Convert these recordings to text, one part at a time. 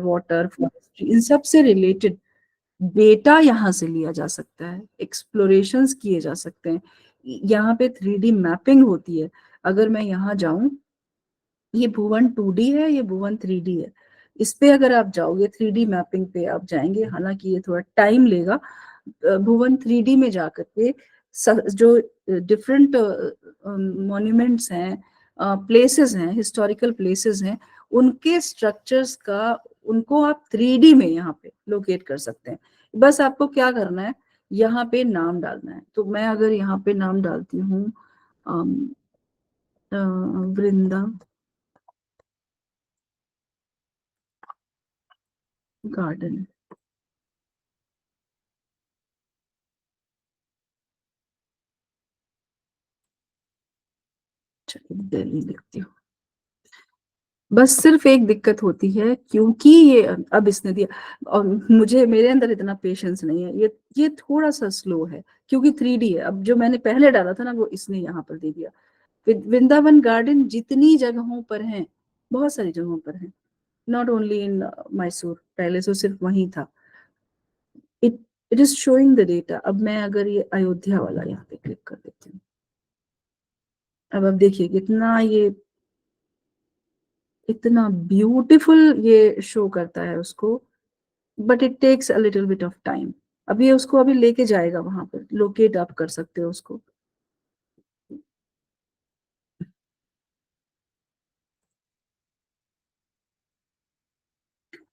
Water, forestry, इन सब से related data यहाँ से लिया जा सकता है, एक्सप्लोरेशंस किए जा सकते हैं। यहाँ पे 3D मैपिंग होती है। अगर मैं यहाँ जाऊं, ये भुवन 2D है, ये भुवन 3D है। इस पे अगर आप जाओगे 3D मैपिंग पे आप जाएंगे, हालांकि ये थोड़ा टाइम लेगा। भुवन 3D में जाकर के जो डिफरेंट मॉन्यूमेंट्स हैं, प्लेसेस हैं, हिस्टोरिकल प्लेसेस हैं, उनके स्ट्रक्चर्स का, उनको आप 3D में यहाँ पे लोकेट कर सकते हैं। बस आपको क्या करना है, यहाँ पे नाम डालना है। तो मैं अगर यहाँ पे नाम डालती हूँ वृंदा गार्डन, चलिए दिल्ली लिखती हूँ। बस सिर्फ एक दिक्कत होती है, क्योंकि ये अब इसने दिया और मुझे, मेरे अंदर इतना पेशेंस नहीं है, ये थोड़ा सा स्लो है क्योंकि 3D है। अब जो मैंने पहले डाला था ना, वो इसने यहाँ पर दे दिया। वृंदावन गार्डन जितनी जगहों पर है, बहुत सारी जगहों पर है, नॉट ओनली इन मैसूर, पहले तो सिर्फ वहीं था। It it is showing the data. अब मैं अगर ये अयोध्या वाला यहाँ पे क्लिक कर देती हूँ, अब देखिए कितना ये, इतना ब्यूटीफुल ये शो करता है उसको, but it takes a little bit of time. अब ये उसको अभी लेके जाएगा वहां पर, लोकेट आप कर सकते हो उसको।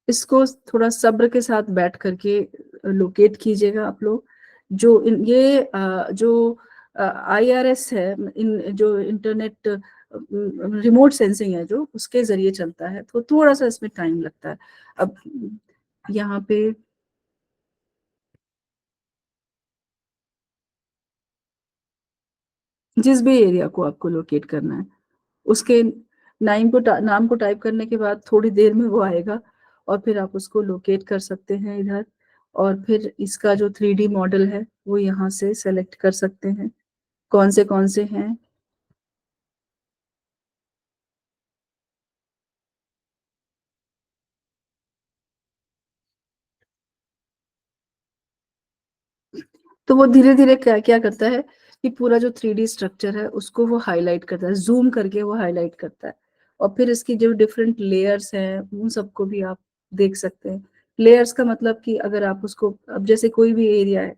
इसको थोड़ा सब्र के साथ बैठ करके लोकेट कीजिएगा आप लोग। जो ये जो IRS है, इन जो इंटरनेट रिमोट सेंसिंग है, जो उसके जरिए चलता है, तो थोड़ा सा इसमें टाइम लगता है। अब यहाँ पे जिस भी एरिया को आपको लोकेट करना है, उसके नाम को टाइप करने के बाद थोड़ी देर में वो आएगा, और फिर आप उसको लोकेट कर सकते हैं इधर। और फिर इसका जो 3D मॉडल है वो यहाँ से सेलेक्ट कर सकते हैं, कौन से हैं। तो वो धीरे धीरे क्या क्या करता है कि पूरा जो 3D स्ट्रक्चर है उसको वो हाईलाइट करता है, जूम करके वो हाईलाइट करता है। और फिर इसकी जो डिफरेंट लेयर्स हैं उन सबको भी आप देख सकते हैं। लेयर्स का मतलब कि अगर आप उसको, अब जैसे कोई भी एरिया है,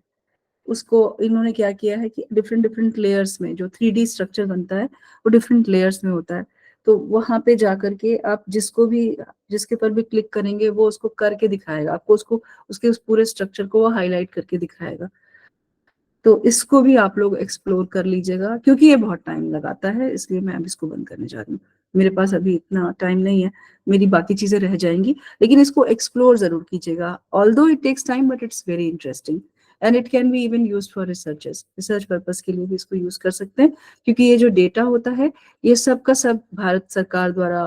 उसको इन्होंने क्या किया है कि डिफरेंट डिफरेंट लेयर्स में जो 3D स्ट्रक्चर बनता है वो डिफरेंट लेयर्स में होता है। तो वहां पे जाकर के आप जिसको भी, जिसके पर भी क्लिक करेंगे वो उसको करके दिखाएगा आपको, उसको उसके उस पूरे स्ट्रक्चर को वो हाईलाइट करके दिखाएगा। तो इसको भी आप लोग एक्सप्लोर कर लीजिएगा, क्योंकि ये बहुत टाइम लगाता है, इसलिए मैं अब इसको बंद करने जा रही हूँ। मेरे पास अभी इतना टाइम नहीं है, मेरी बाकी चीजें रह जाएंगी। लेकिन इसको एक्सप्लोर जरूर कीजिएगा। Although it takes time, but it's very interesting and it can be even used for researches, research purpose के लिए भी इसको यूज कर सकते हैं। क्योंकि ये जो डेटा होता है, ये सब का सब भारत सरकार द्वारा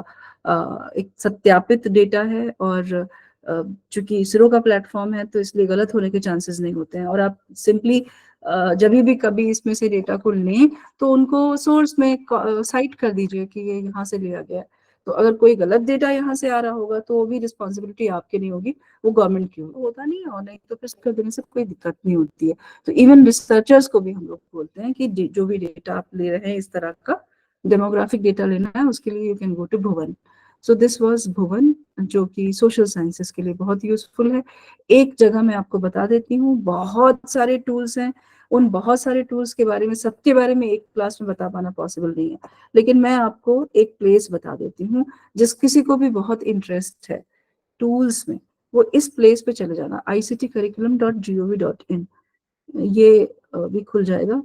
एक सत्यापित डेटा है। और चूंकि इसरो का प्लेटफॉर्म है, तो इसलिए गलत होने के चांसेस नहीं होते हैं। और आप सिंपली जब भी कभी इसमें से डेटा को लें, तो उनको सोर्स में साइट कर दीजिए कि ये यहाँ से लिया गया है। तो अगर कोई गलत डेटा यहाँ से आ रहा होगा तो वो भी रिस्पॉन्सिबिलिटी आपकी नहीं होगी, वो गवर्नमेंट की होगी। होता नहीं है, और नहीं तो फिर कर देने से कोई दिक्कत नहीं होती है। तो इवन रिसर्चर्स को भी हम लोग बोलते हैं कि जो भी डेटा आप ले रहे हैं, इस तरह का डेमोग्राफिक डेटा लेना है, उसके लिए you can go to Bhuvan. So this was Bhuvan, जो कि सोशल साइंसेस के लिए बहुत यूजफुल है। एक जगह मैं आपको बता देती हूँ, बहुत सारे टूल्स हैं। उन बहुत सारे टूल्स के बारे में, सबके बारे में एक क्लास में बता पाना पॉसिबल नहीं है, लेकिन मैं आपको एक प्लेस बता देती हूँ। जिस किसी को भी बहुत इंटरेस्ट है टूल्स में, वो इस प्लेस पे चले जाना, ictcurriculum.gov.in। ये भी खुल जाएगा।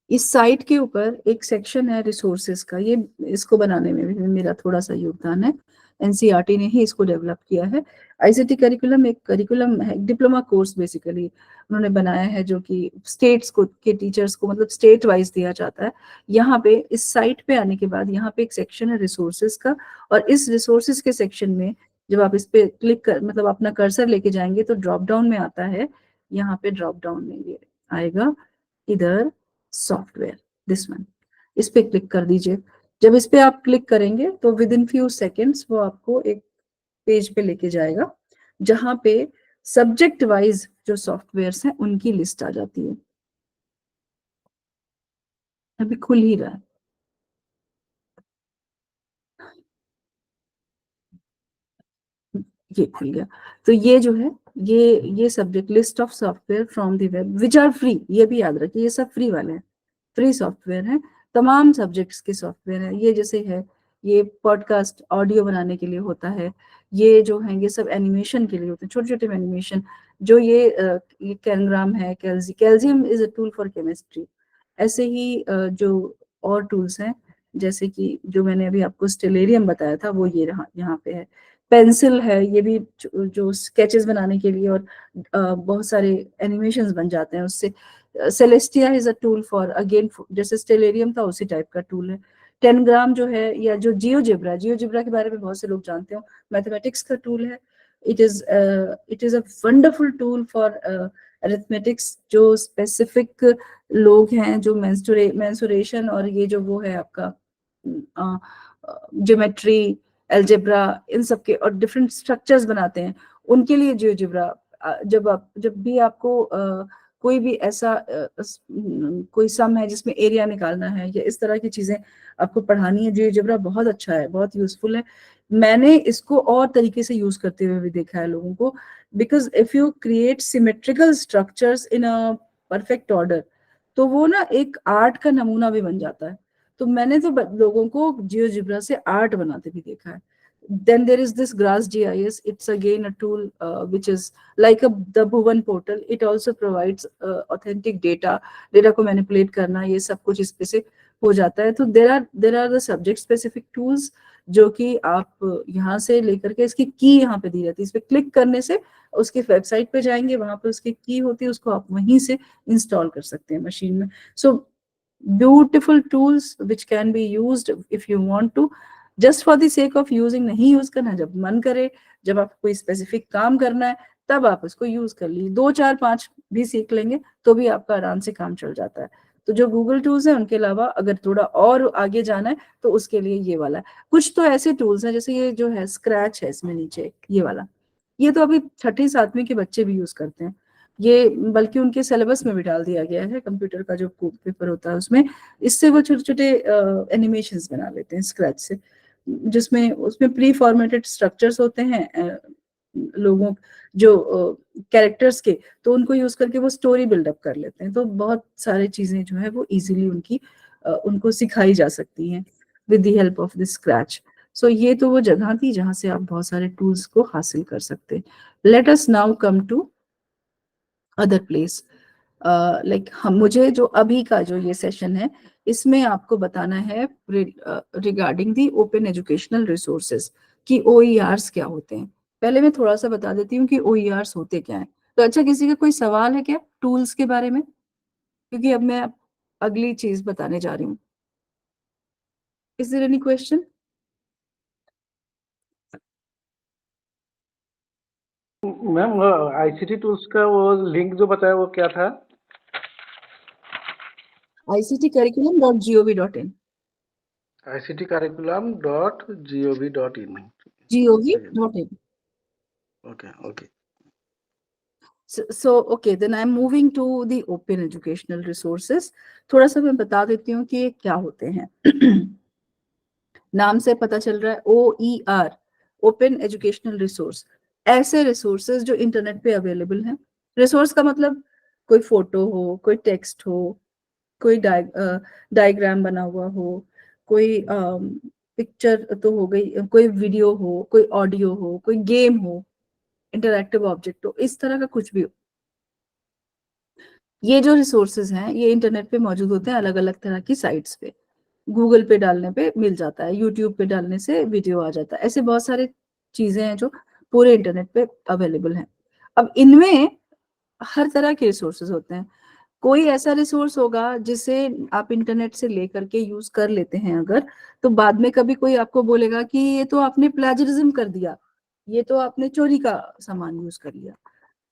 इस साइट के ऊपर एक सेक्शन है रिसोर्सेज का। ये, इसको बनाने में भी मेरा थोड़ा सा योगदान है। एनसीईआरटी ने ही इसको डेवलप किया है। आईसीटी करिकुलम एक करिकुलम है, डिप्लोमा कोर्स बेसिकली उन्होंने बनाया है, जो कि स्टेट्स को के टीचर्स को, मतलब स्टेट वाइज दिया जाता है। यहाँ पे इस साइट पे आने के बाद यहाँ पे एक सेक्शन है रिसोर्सेज का, और इस रिसोर्सेज के सेक्शन में जब आप इस पे क्लिक कर, मतलब अपना कर्सर लेके जाएंगे, तो ड्रॉप डाउन में आता है। यहाँ पे ड्रॉप डाउन में ये आएगा, इधर सॉफ्टवेयर, दिस वन, इस पे क्लिक कर दीजिए। जब इस पे आप क्लिक करेंगे तो विद इन फ्यू सेकेंड्स वो आपको एक पेज पे लेके जाएगा जहां पे सब्जेक्ट वाइज जो सॉफ्टवेयर्स हैं उनकी लिस्ट आ जाती है। अभी खुल ही रहा है। ये खुल गया। तो ये जो है, ये subject list of software from the web which are free, ये भी याद रखिए, ये सब फ्री वाले हैं, फ्री सॉफ्टवेयर है, तमाम सब्जेक्ट्स के सॉफ्टवेयर है। ये जैसे है, ये पॉडकास्ट ऑडियो बनाने के लिए होता है, ये जो है ये सब एनिमेशन के लिए होते हैं, छोटे छोटे एनिमेशन। जो ये कैनग्राम है, Calzium is a tool for chemistry. ऐसे ही जो और टूल्स हैं, जैसे कि जो मैंने अभी आपको स्टेलेरियम बताया था, वो ये यहाँ पे है। पेंसिल है, ये भी जो स्केचेस बनाने के लिए, और बहुत सारे एनिमेशंस बन जाते हैं उससे। Celestia is a tool for again, जैसे स्टेलेरियम था उसी टाइप का टूल है। टेनग्राम जो है, या जो जियोजिब्रा के बारे में बहुत से लोग जानते हो, मैथमेटिक्स का टूल है। It is a wonderful tool for arithmetics. जो स्पेसिफिक लोग हैं जो मेंसुरेशन और ये जो वो है आपका ज्योमेट्री, एल्जेब्रा, इन सब के और डिफरेंट स्ट्रक्चर्स बनाते हैं, उनके लिए जियोजिब्रा। जब भी आपको कोई भी ऐसा कोई सम है जिसमें एरिया निकालना है या इस तरह की चीजें आपको पढ़ानी है, जियोजिब्रा बहुत अच्छा है, बहुत यूजफुल है। मैंने इसको और तरीके से यूज करते हुए भी देखा है लोगों को, because if you create symmetrical structures in a perfect order, तो वो ना एक आर्ट का नमूना भी बन जाता है। तो मैंने तो लोगों को जियोजिब्रा से आर्ट बनाते भी देखा है। Then there is this Grass GIS. It's again a tool which is like the Bhuvan portal. It also provides authentic data. Data को manipulate करना, ये सब कुछ इस पे से हो जाता है। तो there are the subject specific tools जो कि आप यहाँ से लेकर के, इसकी की यहाँ पे दी रहती है, इस पे क्लिक करने से उसके वेबसाइट पे जाएंगे, वहां पे उसकी की होती है, उसको आप वहीं से इंस्टॉल कर सकते हैं मशीन में। So beautiful tools which can be used if you want to, just for the sake of using नहीं यूज करना। जब मन करे, जब आपको कोई स्पेसिफिक काम करना है, तब आप उसको यूज कर लीजिए। 2 4 5 भी सीख लेंगे तो भी आपका आराम से काम चल जाता है। तो जो गूगल टूल्स है उनके अलावा अगर थोड़ा और आगे जाना है तो उसके लिए ये वाला है। कुछ तो ऐसे टूल्स हैं, जैसे ये जो है स्क्रैच है इसमें नीचे ये वाला, ये तो अभी 6ठी 7वीं के बच्चे भी यूज करते हैं। ये बल्कि उनके सिलेबस में भी डाल दिया गया है, कंप्यूटर का जो पेपर होता है उसमें। इससे वो छोटे छोटे एनिमेशंस बना लेते हैं स्क्रैच से, जिसमें उसमें प्री फॉर्मेटेड स्ट्रक्चर्स होते हैं लोगों जो कैरेक्टर्स के, तो उनको यूज करके वो स्टोरी बिल्डअप कर लेते हैं। तो बहुत सारी चीजें जो है वो इजीली उनको सिखाई जा सकती हैं with the help of the Scratch. So ये तो वो जगह थी जहां से आप बहुत सारे टूल्स को हासिल कर सकते हैं। Let us now come to other place. Like हम मुझे जो अभी का जो ये सेशन है, इसमें आपको बताना है regarding the open educational resources कि OERs क्या होते हैं। पहले मैं थोड़ा सा बता देती हूँ कि OERs होते क्या हैं। तो अच्छा, किसी का कोई सवाल है क्या टूल्स के बारे में? क्योंकि अब मैं अगली चीज बताने जा रही हूँ। Is there any question? Ma'am ICT tools का वो लिंक जो बताया वो क्या था? ICTcurriculum.gov.in। ictcurriculum.gov.in। gov.in। Okay okay. So okay, then I'm moving to the open educational resources। थोड़ा सा मैं बता देती हूँ कि ये क्या होते हैं। नाम से पता चल रहा है, OER, ओपन एजुकेशनल रिसोर्स। ऐसे रिसोर्सेज जो इंटरनेट पे अवेलेबल हैं। रिसोर्स का मतलब कोई फोटो हो, कोई टेक्स्ट हो, कोई डायग्राम बना हुआ हो, कोई पिक्चर तो हो गई, कोई वीडियो हो, कोई ऑडियो हो, कोई गेम हो, इंटरैक्टिव ऑब्जेक्ट हो, इस तरह का कुछ भी हो। ये जो रिसोर्सेज हैं ये इंटरनेट पे मौजूद होते हैं अलग अलग तरह की साइट्स पे। गूगल पे डालने पे मिल जाता है, यूट्यूब पे डालने से वीडियो आ जाता है, ऐसे बहुत सारे चीजें हैं जो पूरे इंटरनेट पे अवेलेबल हैं। अब इनमें हर तरह के रिसोर्सेज होते हैं। कोई ऐसा रिसोर्स होगा जिसे आप इंटरनेट से लेकर के यूज कर लेते हैं अगर, तो बाद में कभी कोई आपको बोलेगा कि ये तो आपने प्लेजरिज्म कर दिया, ये तो आपने चोरी का सामान यूज कर लिया।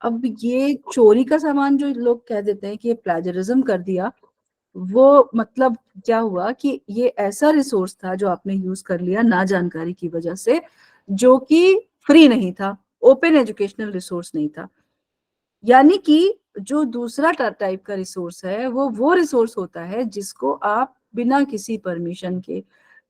अब ये चोरी का सामान जो लोग कह देते हैं कि ये प्लेजरिज्म कर दिया, वो मतलब क्या हुआ कि ये ऐसा रिसोर्स था जो आपने यूज कर लिया ना जानकारी की वजह से, जो कि फ्री नहीं था, ओपन एजुकेशनल रिसोर्स नहीं था। यानी कि जो दूसरा टाइप का रिसोर्स है वो रिसोर्स होता है जिसको आप बिना किसी परमिशन के,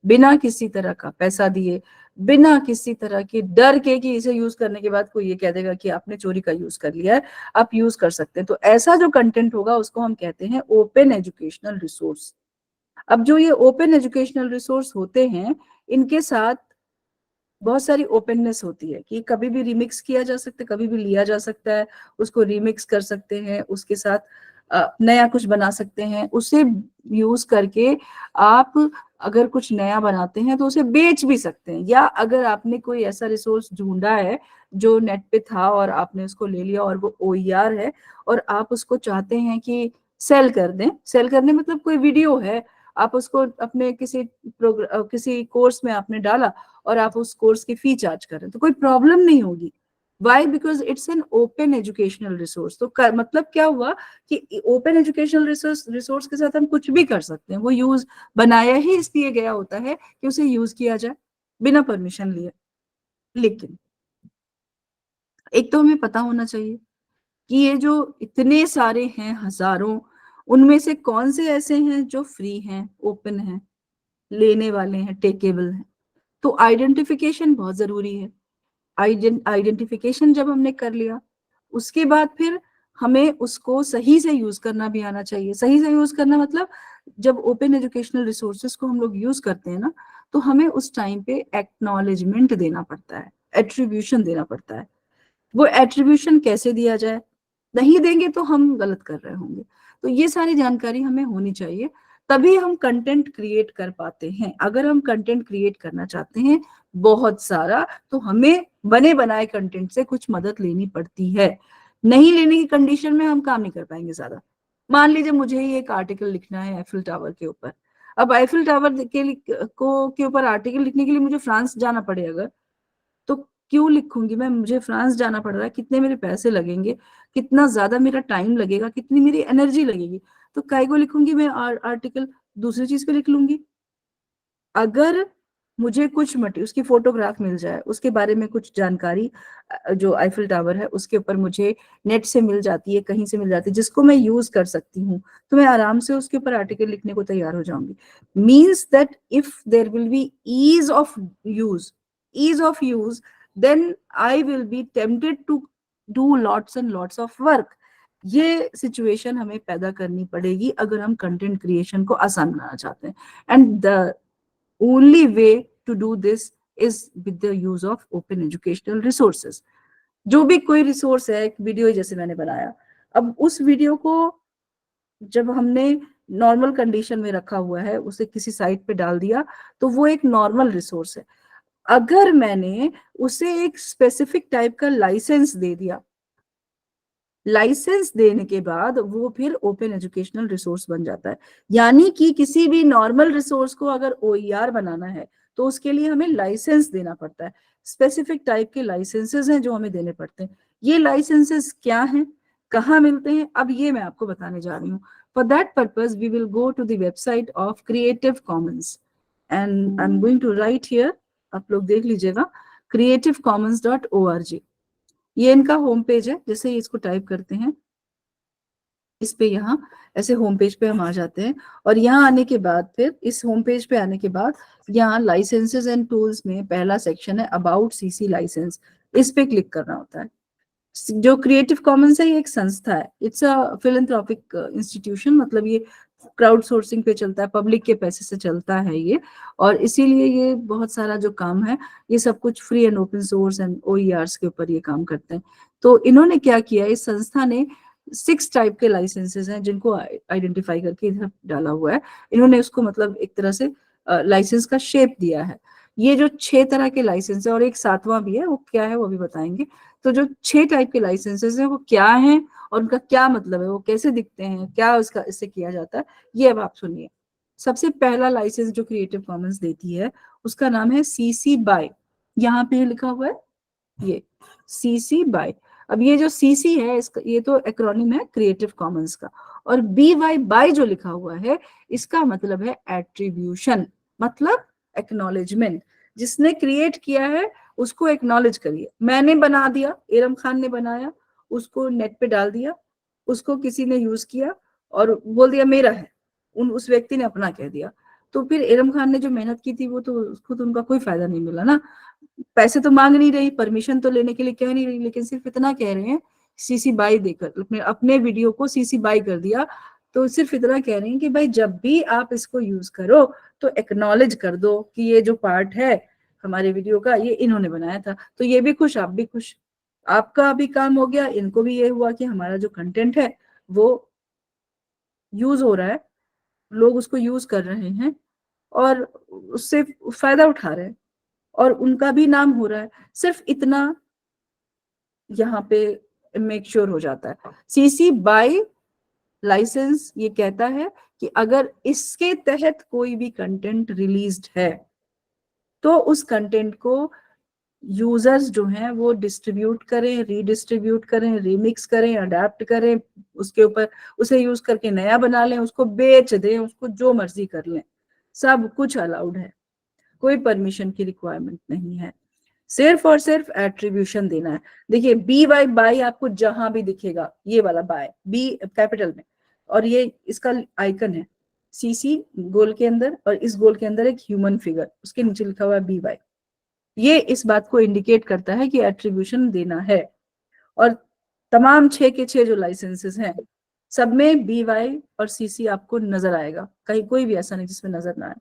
बिना किसी तरह का पैसा दिए, बिना किसी तरह के डर के कि इसे यूज करने के बाद कोई ये कह देगा कि आपने चोरी का यूज कर लिया है, आप यूज कर सकते हैं। तो ऐसा जो कंटेंट होगा उसको हम कहते हैं ओपन एजुकेशनल रिसोर्स। अब जो ये ओपन एजुकेशनल रिसोर्स होते हैं, इनके साथ बहुत सारी ओपननेस होती है कि कभी भी रिमिक्स किया जा सकता है, कभी भी लिया जा सकता है, उसको रिमिक्स कर सकते हैं, उसके साथ नया कुछ बना सकते हैं। उसे यूज करके आप अगर कुछ नया बनाते हैं तो उसे बेच भी सकते हैं, या अगर आपने कोई ऐसा रिसोर्स ढूंढा है जो नेट पे था और आपने उसको ले लिया और वो OER है और आप उसको चाहते हैं कि सेल कर दें, सेल करने मतलब कोई वीडियो है, आप उसको अपने किसी कोर्स में आपने डाला और आप उस कोर्स की फी चार्ज कर रहे हैं, तो कोई प्रॉब्लम नहीं होगी। Why? Because it's an open educational resource. तो मतलब क्या हुआ कि ओपन एजुकेशनल रिसोर्स के साथ हम कुछ भी कर सकते हैं। वो यूज बनाया ही इसलिए गया होता है कि उसे यूज किया जाए बिना परमिशन लिए। लेकिन एक तो हमें पता होना चाहिए कि ये जो इतने सारे हैं हजारों, उनमें से कौन से ऐसे हैं जो फ्री हैं, ओपन हैं, लेने वाले हैं, टेकेबल हैं। तो आइडेंटिफिकेशन बहुत जरूरी है। आइडेंटिफिकेशन जब हमने कर लिया, उसके बाद फिर हमें उसको सही से यूज करना भी आना चाहिए। सही से यूज करना मतलब जब ओपन एजुकेशनल रिसोर्सेज को हम लोग यूज करते हैं ना, तो हमें उस टाइम पे एक्नॉलेजमेंट देना पड़ता है, एट्रीब्यूशन देना पड़ता है। वो एट्रीब्यूशन कैसे दिया जाए, नहीं देंगे तो हम गलत कर रहे होंगे। तो ये सारी जानकारी हमें होनी चाहिए, तभी हम कंटेंट क्रिएट कर पाते हैं। अगर हम कंटेंट क्रिएट करना चाहते हैं बहुत सारा, तो हमें बने बनाए कंटेंट से कुछ मदद लेनी पड़ती है। नहीं लेने की कंडीशन में हम काम नहीं कर पाएंगे ज्यादा। मान लीजिए मुझे ही एक आर्टिकल लिखना है एफिल टावर के ऊपर। अब एफिल टावर के ऊपर आर्टिकल लिखने के लिए मुझे फ्रांस जाना पड़े अगर, तो क्यों लिखूंगी मैं? मुझे फ्रांस जाना पड़ रहा है, कितने मेरे पैसे लगेंगे, कितना ज्यादा मेरा टाइम लगेगा, कितनी मेरी एनर्जी लगेगी। तो काय को लिखूंगी मैं आर्टिकल? दूसरी चीज पे लिख लूंगी। अगर मुझे कुछ उसकी फोटोग्राफ मिल जाए, उसके बारे में कुछ जानकारी, जो आईफिल टावर है उसके ऊपर मुझे नेट से मिल जाती है, कहीं से मिल जाती है, जिसको मैं यूज कर सकती हूँ, तो मैं आराम से उसके ऊपर आर्टिकल लिखने को तैयार हो जाऊंगी। Means that if there will be ease of use, ease of use, then I will be tempted to do lots and lots of work. ये सिचुएशन हमें पैदा करनी पड़ेगी अगर हम कंटेंट क्रिएशन को आसान बनाना चाहते हैं। And the only way to do this is with the use of open educational resources. जो भी कोई रिसोर्स है, एक वीडियो जैसे मैंने बनाया, अब उस वीडियो को जब हमने नॉर्मल कंडीशन में रखा हुआ है, उसे किसी साइट पे डाल दिया, तो वो एक नॉर्मल रिसोर्स है। अगर मैंने उसे एक स्पेसिफिक टाइप का लाइसेंस दे दिया, लाइसेंस देने के बाद वो फिर ओपन एजुकेशनल रिसोर्स बन जाता है। यानी कि किसी भी नॉर्मल रिसोर्स को अगर OER बनाना है तो उसके लिए हमें लाइसेंस देना पड़ता है। स्पेसिफिक टाइप के लाइसेंसेस हैं जो हमें देने पड़ते हैं। ये लाइसेंसेस क्या हैं, कहाँ मिलते हैं, अब ये मैं आपको बताने जा रही हूँ। For that purpose we will go to the website of creative commons and I am going to write here, आप लोग देख लीजिएगा, creativecommons.org। ये इनका होम पेज है। जैसे ही इसको टाइप करते हैं, इस पे यहाँ ऐसे होम पेज पे हम आ जाते हैं, और यहाँ आने के बाद फिर इस होम पेज पे आने के बाद यहाँ लाइसेंसेस एंड टूल्स में पहला सेक्शन है अबाउट CC लाइसेंस। इस पे क्लिक करना होता है। जो क्रिएटिव कॉमन्स है ये एक संस्था है, इट्स अ फिलेंथ्रोपिक इंस्टीट्यूशन, मतलब ये क्राउड सोर्सिंग पे चलता है, पब्लिक के पैसे से चलता है ये, और इसीलिए ये बहुत सारा जो काम है ये सब कुछ free and open source and OERs के ऊपर ये काम करते हैं। तो इन्होंने क्या किया, इस संस्था ने 6 टाइप के लाइसेंसेस हैं जिनको आइडेंटिफाई करके इधर डाला हुआ है। इन्होंने उसको मतलब एक तरह से लाइसेंस का शेप दिया है। ये जो 6 तरह के लाइसेंस है और एक 7वां भी है, वो क्या है वो भी बताएंगे। तो जो 6 टाइप के लाइसेंसेस हैं वो क्या हैं और उनका क्या मतलब है, वो कैसे दिखते हैं, क्या उसका इससे किया जाता है, ये अब आप सुनिए। सबसे पहला लाइसेंस जो क्रिएटिव कॉमन्स देती है उसका नाम है CC BY। यहाँ पे लिखा हुआ है ये CC BY। अब ये जो CC है इसका, ये तो एक्रोनिम है क्रिएटिव कॉमन्स का, और BY जो लिखा हुआ है इसका मतलब है एट्रीब्यूशन, मतलब एक्नॉलेजमेंट। जिसने क्रिएट किया है उसको एक्नॉलेज करिए। मैंने बना दिया, इरम खान ने बनाया, उसको नेट पे डाल दिया, उसको किसी ने यूज किया और बोल दिया मेरा है, उस व्यक्ति ने अपना कह दिया, तो फिर इरम खान ने जो मेहनत की थी वो तो उसको तो उनका कोई फायदा नहीं मिला ना। पैसे तो मांग नहीं रही, परमिशन तो लेने के लिए कह नहीं रही, लेकिन सिर्फ इतना कह रहे हैं सीसी बाई देकर, अपने वीडियो को सीसी बाई कर दिया, तो सिर्फ इतना कह रहे हैं कि भाई जब भी आप इसको यूज करो तो एक्नॉलेज कर दो कि ये जो पार्ट है हमारे वीडियो का ये इन्होंने बनाया था। तो ये भी खुश, आप भी खुश, आपका भी काम हो गया, इनको भी ये हुआ कि हमारा जो कंटेंट है वो यूज हो रहा है, लोग उसको यूज कर रहे हैं और उससे फायदा उठा रहे हैं और उनका भी नाम हो रहा है। सिर्फ इतना यहाँ पे मेक श्योर हो जाता है। सीसी बाय लाइसेंस ये कहता है कि अगर इसके तहत कोई भी कंटेंट रिलीज्ड है तो उस कंटेंट को यूजर्स जो हैं वो डिस्ट्रीब्यूट करें, रीडिस्ट्रीब्यूट करें, रिमिक्स करें, अडेप्ट करें, उसके ऊपर उसे यूज करके नया बना लें, उसको बेच दें, उसको जो मर्जी कर लें, सब कुछ अलाउड है, कोई परमिशन की रिक्वायरमेंट नहीं है, सिर्फ और सिर्फ एट्रीब्यूशन देना है। देखिए बी वाई बाई आपको जहां भी दिखेगा, ये वाला बाय बी कैपिटल में और ये इसका आइकन है सीसी गोल के अंदर और इस गोल के अंदर एक ह्यूमन फिगर, उसके नीचे लिखा हुआ है बी वाई, ये इस बात को इंडिकेट करता है कि एट्रीब्यूशन देना है। और तमाम 6 के 6 जो लाइसेंसेस हैं सब में बी वाई और सीसी आपको नजर आएगा, कहीं कोई भी ऐसा नहीं जिसमें नजर ना आए।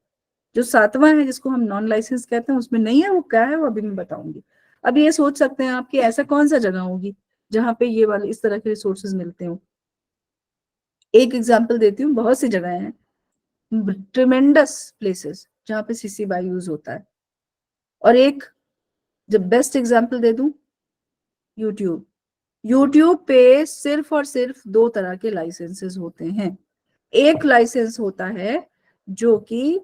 जो 7वां है जिसको हम नॉन लाइसेंस कहते हैं उसमें नहीं है, वो क्या है वो अभी मैं बताऊंगी। अब ये सोच सकते हैं आप कि ऐसा कौन सा जगह होगी जहां पे ये वाले इस तरह के रिसोर्सेज मिलते हो। एक एग्जांपल देती हूँ, बहुत सी जगह हैं, ट्रिमेंडस प्लेसेस जहाँ पे सीसी बाई यूज होता है। और एक जब बेस्ट एग्जांपल दे दूं, यूट्यूब, यूट्यूब पे सिर्फ और सिर्फ 2 तरह के लाइसेंसेस होते हैं। एक लाइसेंस होता है जो कि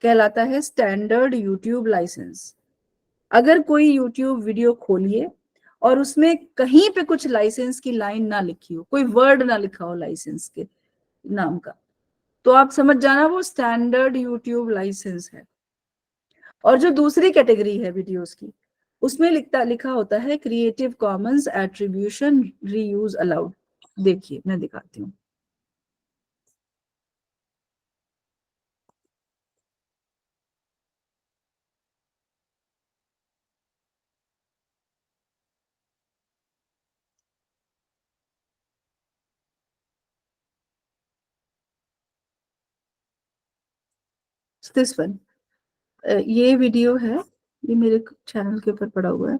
कहलाता है स्टैंडर्ड यूट्यूब लाइसेंस। अगर कोई यूट्यूब वीडियो खोलिए और उसमें कहीं पे कुछ लाइसेंस की लाइन ना लिखी हो, कोई वर्ड ना लिखा हो लाइसेंस के नाम का, तो आप समझ जाना वो स्टैंडर्ड यूट्यूब लाइसेंस है। और जो दूसरी कैटेगरी है वीडियोस की, उसमें लिखा होता है Creative Commons attribution reuse allowed. देखिए मैं दिखाती हूँ। दिस वन, ये वीडियो है, ये मेरे चैनल के ऊपर पड़ा हुआ है।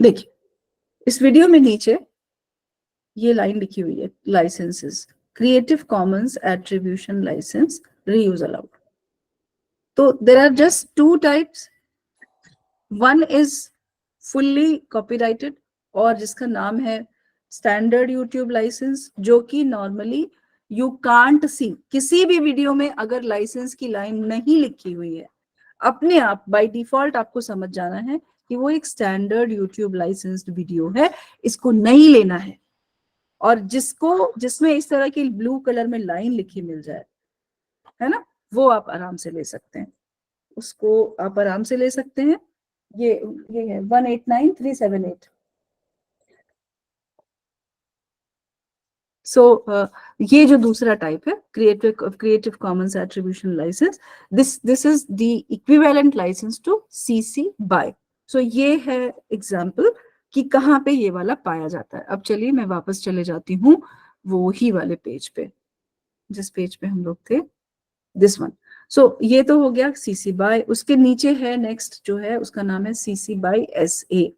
देखिए इस वीडियो में नीचे ये लाइन लिखी हुई है, licences, Creative Commons attribution licence reuse allowed. तो there are just 2 types, one is fully copyrighted और जिसका नाम है स्टैंडर्ड यूट्यूब लाइसेंस, जो कि नॉर्मली यू कांट सी, किसी भी वीडियो में अगर लाइसेंस की लाइन नहीं लिखी हुई है, अपने आप बाय डिफॉल्ट आपको समझ जाना है कि वो एक स्टैंडर्ड यूट्यूब लाइसेंस्ड वीडियो है, इसको नहीं लेना है। और जिसमें इस तरह की ब्लू कलर में लाइन लिखी मिल जाए, है ना, वो आप आराम से ले सकते हैं, उसको आप आराम से ले सकते हैं। ये है 189378। ये जो दूसरा टाइप है Creative Commons attribution licence, this is the equivalent licence to CC BY. So ये है एग्जांपल कि कहाँ पे ये वाला पाया जाता है। अब चलिए मैं वापस चले जाती हूँ वो ही वाले पेज पे, जिस पेज पे हम लोग थे, दिस वन। सो ये तो हो गया सीसी बाय। उसके नीचे है नेक्स्ट जो है, उसका नाम है सीसी बाय एस ए।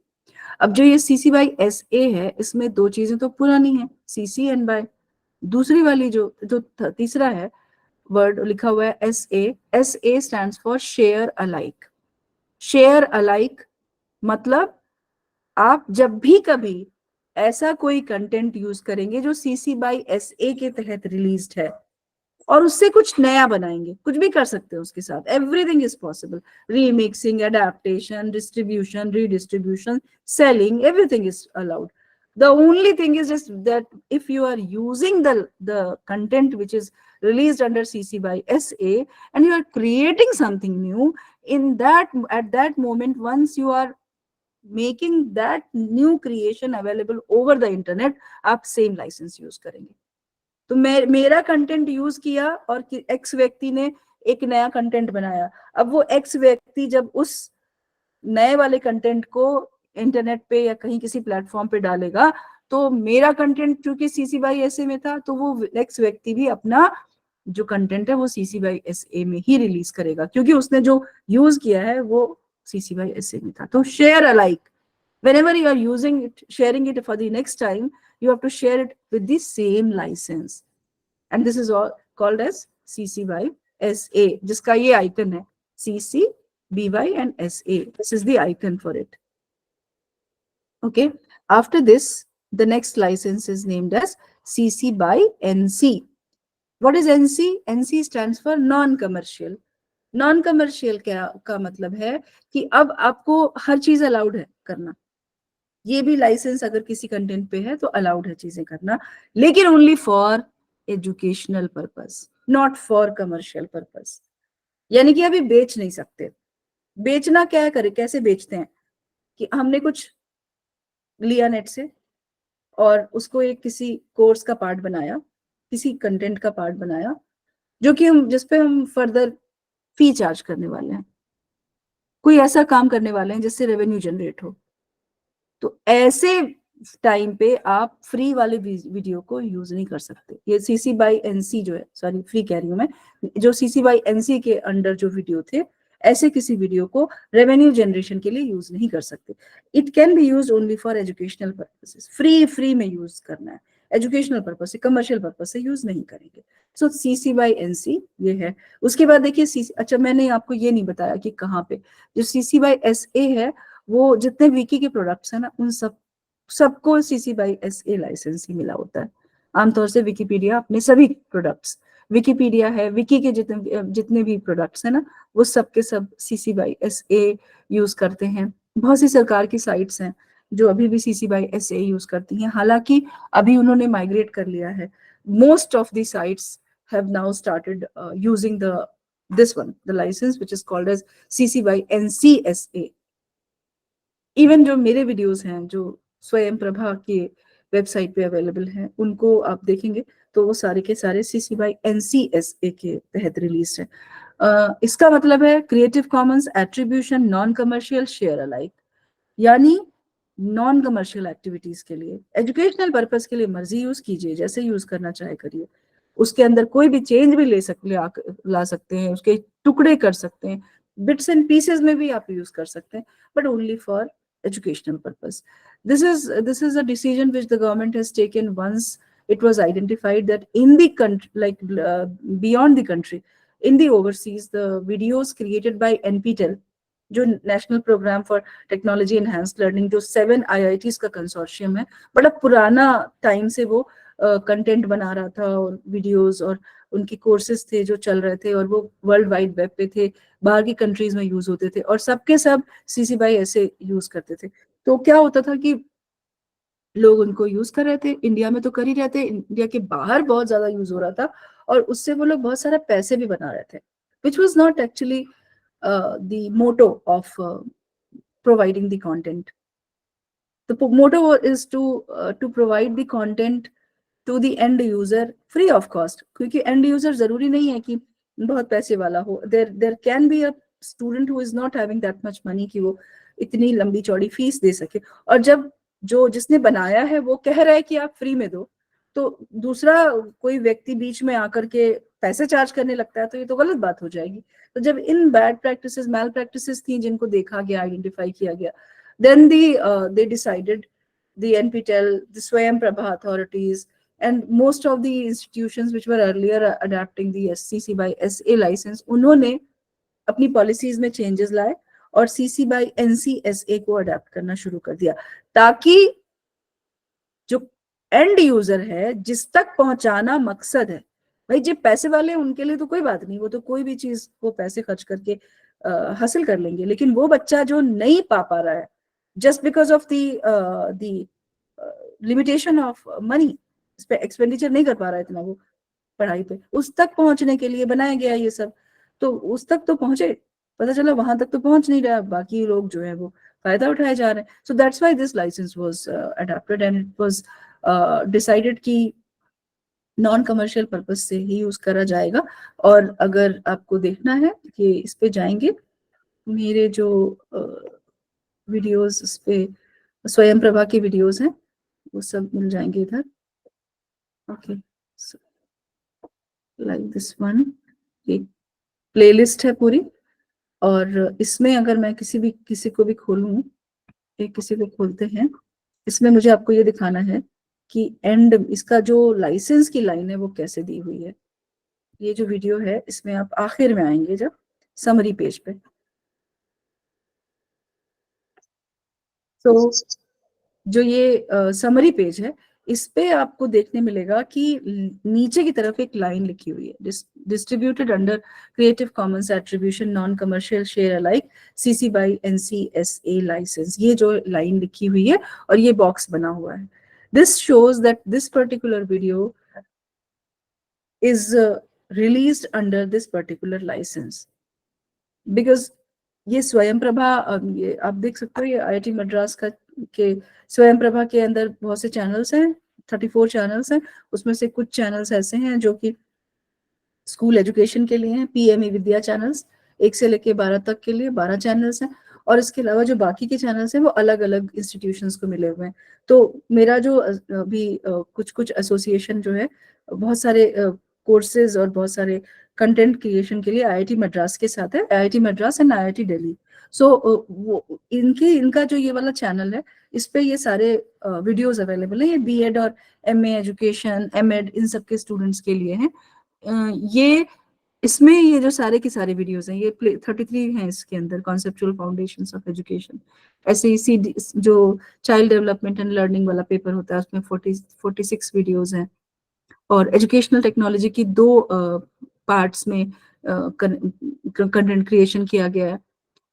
अब जो ये सीसी बाय एस ए है, इसमें 2 चीजें तो पुरानी है, सीसी एंड बाय। दूसरी वाली जो तीसरा है वर्ड लिखा हुआ है S A stands for share alike. Share alike मतलब आप जब भी कभी ऐसा कोई कंटेंट यूज करेंगे जो सीसी बाय एस ए के तहत रिलीज्ड है और उससे कुछ नया बनाएंगे, कुछ भी कर सकते हैं उसके साथ, everything is possible, remixing, adaptation, distribution, redistribution, selling, everything is allowed. The only thing is just that if you are using the content which is released under CC by SA and you are creating something new, in that at that moment, once you are making that new creation available over the internet, आप same licence use करेंगे. तो मेरा content use किया और x व्यक्ति ने एक नया कंटेंट बनाया. अब वो एक्स व्यक्ति जब उस नए वाले कंटेंट को इंटरनेट पे या कहीं किसी प्लेटफॉर्म पे डालेगा, तो मेरा कंटेंट क्योंकि सीसी बाई एसए में था, तो वो नेक्स्ट व्यक्ति भी अपना जो कंटेंट है वो सीसी बाई एसए में ही रिलीज करेगा, क्योंकि उसने जो यूज किया है वो सीसी बाई एसए में था. तो share alike, whenever you are using it, sharing it for the next time, you have to share it with the same license, and this is all called as CC by SA, जिसका ये icon है CC, BY and SA. This is the icon for it. Okay. After this, the next license is named as CC by NC. What is NC? NC stands for non-commercial. Non-commercial का मतलब है कि अब आपको हर चीज allowed है करना. ये भी लाइसेंस अगर किसी कंटेंट पे है तो अलाउड है चीजें करना, लेकिन only for educational purpose, not for commercial purpose. यानी कि अभी बेच नहीं सकते. बेचना क्या करे, कैसे बेचते हैं कि हमने कुछ लिया नेट से और उसको एक किसी कोर्स का पार्ट बनाया, किसी कंटेंट का पार्ट बनाया, जो कि हम जिसपे हम फर्दर फी चार्ज करने वाले हैं, कोई ऐसा काम करने वाले हैं जिससे रेवेन्यू जनरेट हो. तो ऐसे टाइम पे आप फ्री वाले वीडियो को यूज नहीं कर सकते. ये सीसी बाई एनसी जो है, सॉरी फ्री कह रही हूं मैं, जो सीसी बाई एनसी के अंडर जो वीडियो थे, ऐसे किसी वीडियो को रेवेन्यू जनरेशन के लिए यूज नहीं कर सकते. It can B use only for educational purposes. Free में यूज करना है, एजुकेशनल पर्पज से, कमर्शियल पर्पज से यूज नहीं करेंगे. सो सीसी बाई एनसी ये है. उसके बाद देखिए सीसी, अच्छा मैंने आपको ये नहीं बताया कि कहाँ पे जो सीसी बाई एसए है, वो जितने विकी के प्रोडक्ट्स हैं ना, उन सबको सीसी बाई एसए लाइसेंस ही मिला होता है. आमतौर से विकीपीडिया अपने सभी प्रोडक्ट्स, विकीपीडिया है, विकी के जितने भी प्रोडक्ट्स हैं ना, वो सब के सब सीसी बाई एसए यूज करते हैं. बहुत सी सरकार की साइट्स हैं जो अभी भी सीसी बाई एसए यूज करती हैं, हालांकि अभी उन्होंने माइग्रेट कर लिया है. Most of the sites have now started using this one, the license which is called as CC by NCSA. Even जो मेरे वीडियोस हैं जो स्वयं प्रभा के वेबसाइट पे अवेलेबल हैं, उनको आप देखेंगे तो वो सारे के सारे CC by NCSA के तहत रिलीज है. इसका मतलब है Creative Commons attribution non commercial share alike. यानी नॉन कमर्शियल एक्टिविटीज के लिए, एजुकेशनल पर्पस के लिए मर्जी यूज कीजिए, जैसे यूज करना चाहे करिए. उसके अंदर कोई भी चेंज भी ला सकते हैं, उसके टुकड़े कर सकते हैं, बिट्स एंड पीसेस में भी आप यूज कर सकते हैं, but only for educational purpose. This is a decision which the government has taken once it was identified that in the country, like beyond the country, in the overseas, the videos created by NPTEL, जो national program for technology enhanced learning, जो 7 IITs का consortium है, बड़ा पुराना time से वो content बना रहा था और वीडियोस और उनके कोर्सेज थे जो चल रहे थे, और वो वर्ल्ड वाइड वेब पे थे, बाहर की कंट्रीज में यूज होते थे, और सबके सब सीसी बाई ऐसे यूज करते थे. तो क्या होता था कि लोग उनको यूज कर रहे थे, इंडिया में तो कर ही रहे थे, इंडिया के बाहर बहुत ज्यादा यूज हो रहा था, और उससे वो लोग बहुत सारे पैसे भी बना रहे थे, which was not actually the motto of providing the content. The motto is to provide the content to the end user free of cost, क्योंकि end user जरूरी नहीं है कि बहुत पैसे वाला हो. There can be a student who is not having that much money कि वो इतनी लंबी चौड़ी फीस दे सके, और जब जिसने बनाया है वो कह रहा है कि आप फ्री में दो, तो दूसरा कोई व्यक्ति बीच में आकर के पैसे चार्ज करने लगता है, तो ये तो गलत बात हो जाएगी. तो जब इन बैड प्रैक्टिसेस, मैल प्रैक्टिसेस थी जिनको देखा गया, आइडेंटिफाई किया गया, then they decided, the NPTEL, the Swayam Prabha authorities, and most of the institutions which were earlier adapting the CC by SA license, उन्होंने अपनी पॉलिसीज में चेंजेस लाए और CC by NCSA को अडेप्ट करना शुरू कर दिया, ताकि जो एंड यूजर है, जिस तक पहुंचाना मकसद है, भाई जो पैसे वाले हैं उनके लिए तो कोई बात नहीं, वो तो कोई भी चीज वो पैसे खर्च करके हासिल कर लेंगे, लेकिन वो बच्चा जो नहीं पा रहा है, just because of the limitation of money, इस पे एक्सपेंडिचर नहीं कर पा रहा है इतना वो पढ़ाई पे, उस तक पहुंचने के लिए बनाया गया ये सब। तो उस तक तो पहुंचे, पता चला वहां तक तो पहुंच नहीं रहा, बाकी लोग जो है वो फायदा उठाए जा रहे हैं। So that's why this licence was adopted and it was decided कि नॉन कमर्शियल पर्पज से ही यूज करा जाएगा। और अगर आपको देखना है कि इस पे जाएंगे, मेरे जो वीडियोस इस पे स्वयं प्रभा की वीडियोस हैं वो सब मिल जाएंगे इधर। ओके, लाइक दिस वन, ये प्लेलिस्ट है पूरी। और इसमें अगर मैं किसी को भी खोलूं, एक किसी को खोलते हैं, इसमें मुझे आपको ये दिखाना है कि एंड इसका जो लाइसेंस की लाइन है वो कैसे दी हुई है। ये जो वीडियो है इसमें आप आखिर में आएंगे जब समरी पेज पे, तो जो ये समरी पेज है इस पे आपको देखने मिलेगा कि नीचे की तरफ एक लाइन लिखी हुई है, distributed under Creative Commons attribution non commercial share alike CC BY NCSA licence, ये जो लाइन लिखी हुई है और ये बॉक्स बना हुआ है। This shows that this particular video is released under this particular licence, because ये स्वयं प्रभा, ये आप देख सकते हो, ये आईआईटी मद्रास का के स्वयं प्रभा के अंदर बहुत से चैनल्स हैं, 34 चैनल्स हैं। उसमें से कुछ चैनल्स ऐसे हैं जो कि स्कूल एजुकेशन के लिए हैं, पीएमई विद्या चैनल्स 1 से लेके 12 तक के लिए 12 चैनल्स हैं। और इसके अलावा जो बाकी के चैनल्स हैं वो अलग अलग इंस्टीट्यूशंस को मिले हुए हैं। तो मेरा जो अभी कुछ कुछ एसोसिएशन जो है, बहुत सारे कोर्सेज और बहुत सारे कंटेंट क्रिएशन के लिए आईआईटी मद्रास के साथ है, IIT Madras and IIT Delhi. So वो इनका जो ये वाला चैनल है इस पे ये सारे वीडियोस अवेलेबल है। ये बीएड और एमए एजुकेशन, एमएड, इन सब के स्टूडेंट्स के लिए हैं। ये इसमें ये जो सारे के सारे वीडियोस हैं, ये 33 हैं इसके अंदर, कॉन्सेप्चुअल फाउंडेशंस ऑफ एजुकेशन। ऐसे ही जो चाइल्ड डेवलपमेंट एंड लर्निंग वाला पेपर होता है उसमें 46 वीडियोस हैं। और एजुकेशनल टेक्नोलॉजी की 2 पार्ट्स में कंटेंट क्रिएशन किया गया है।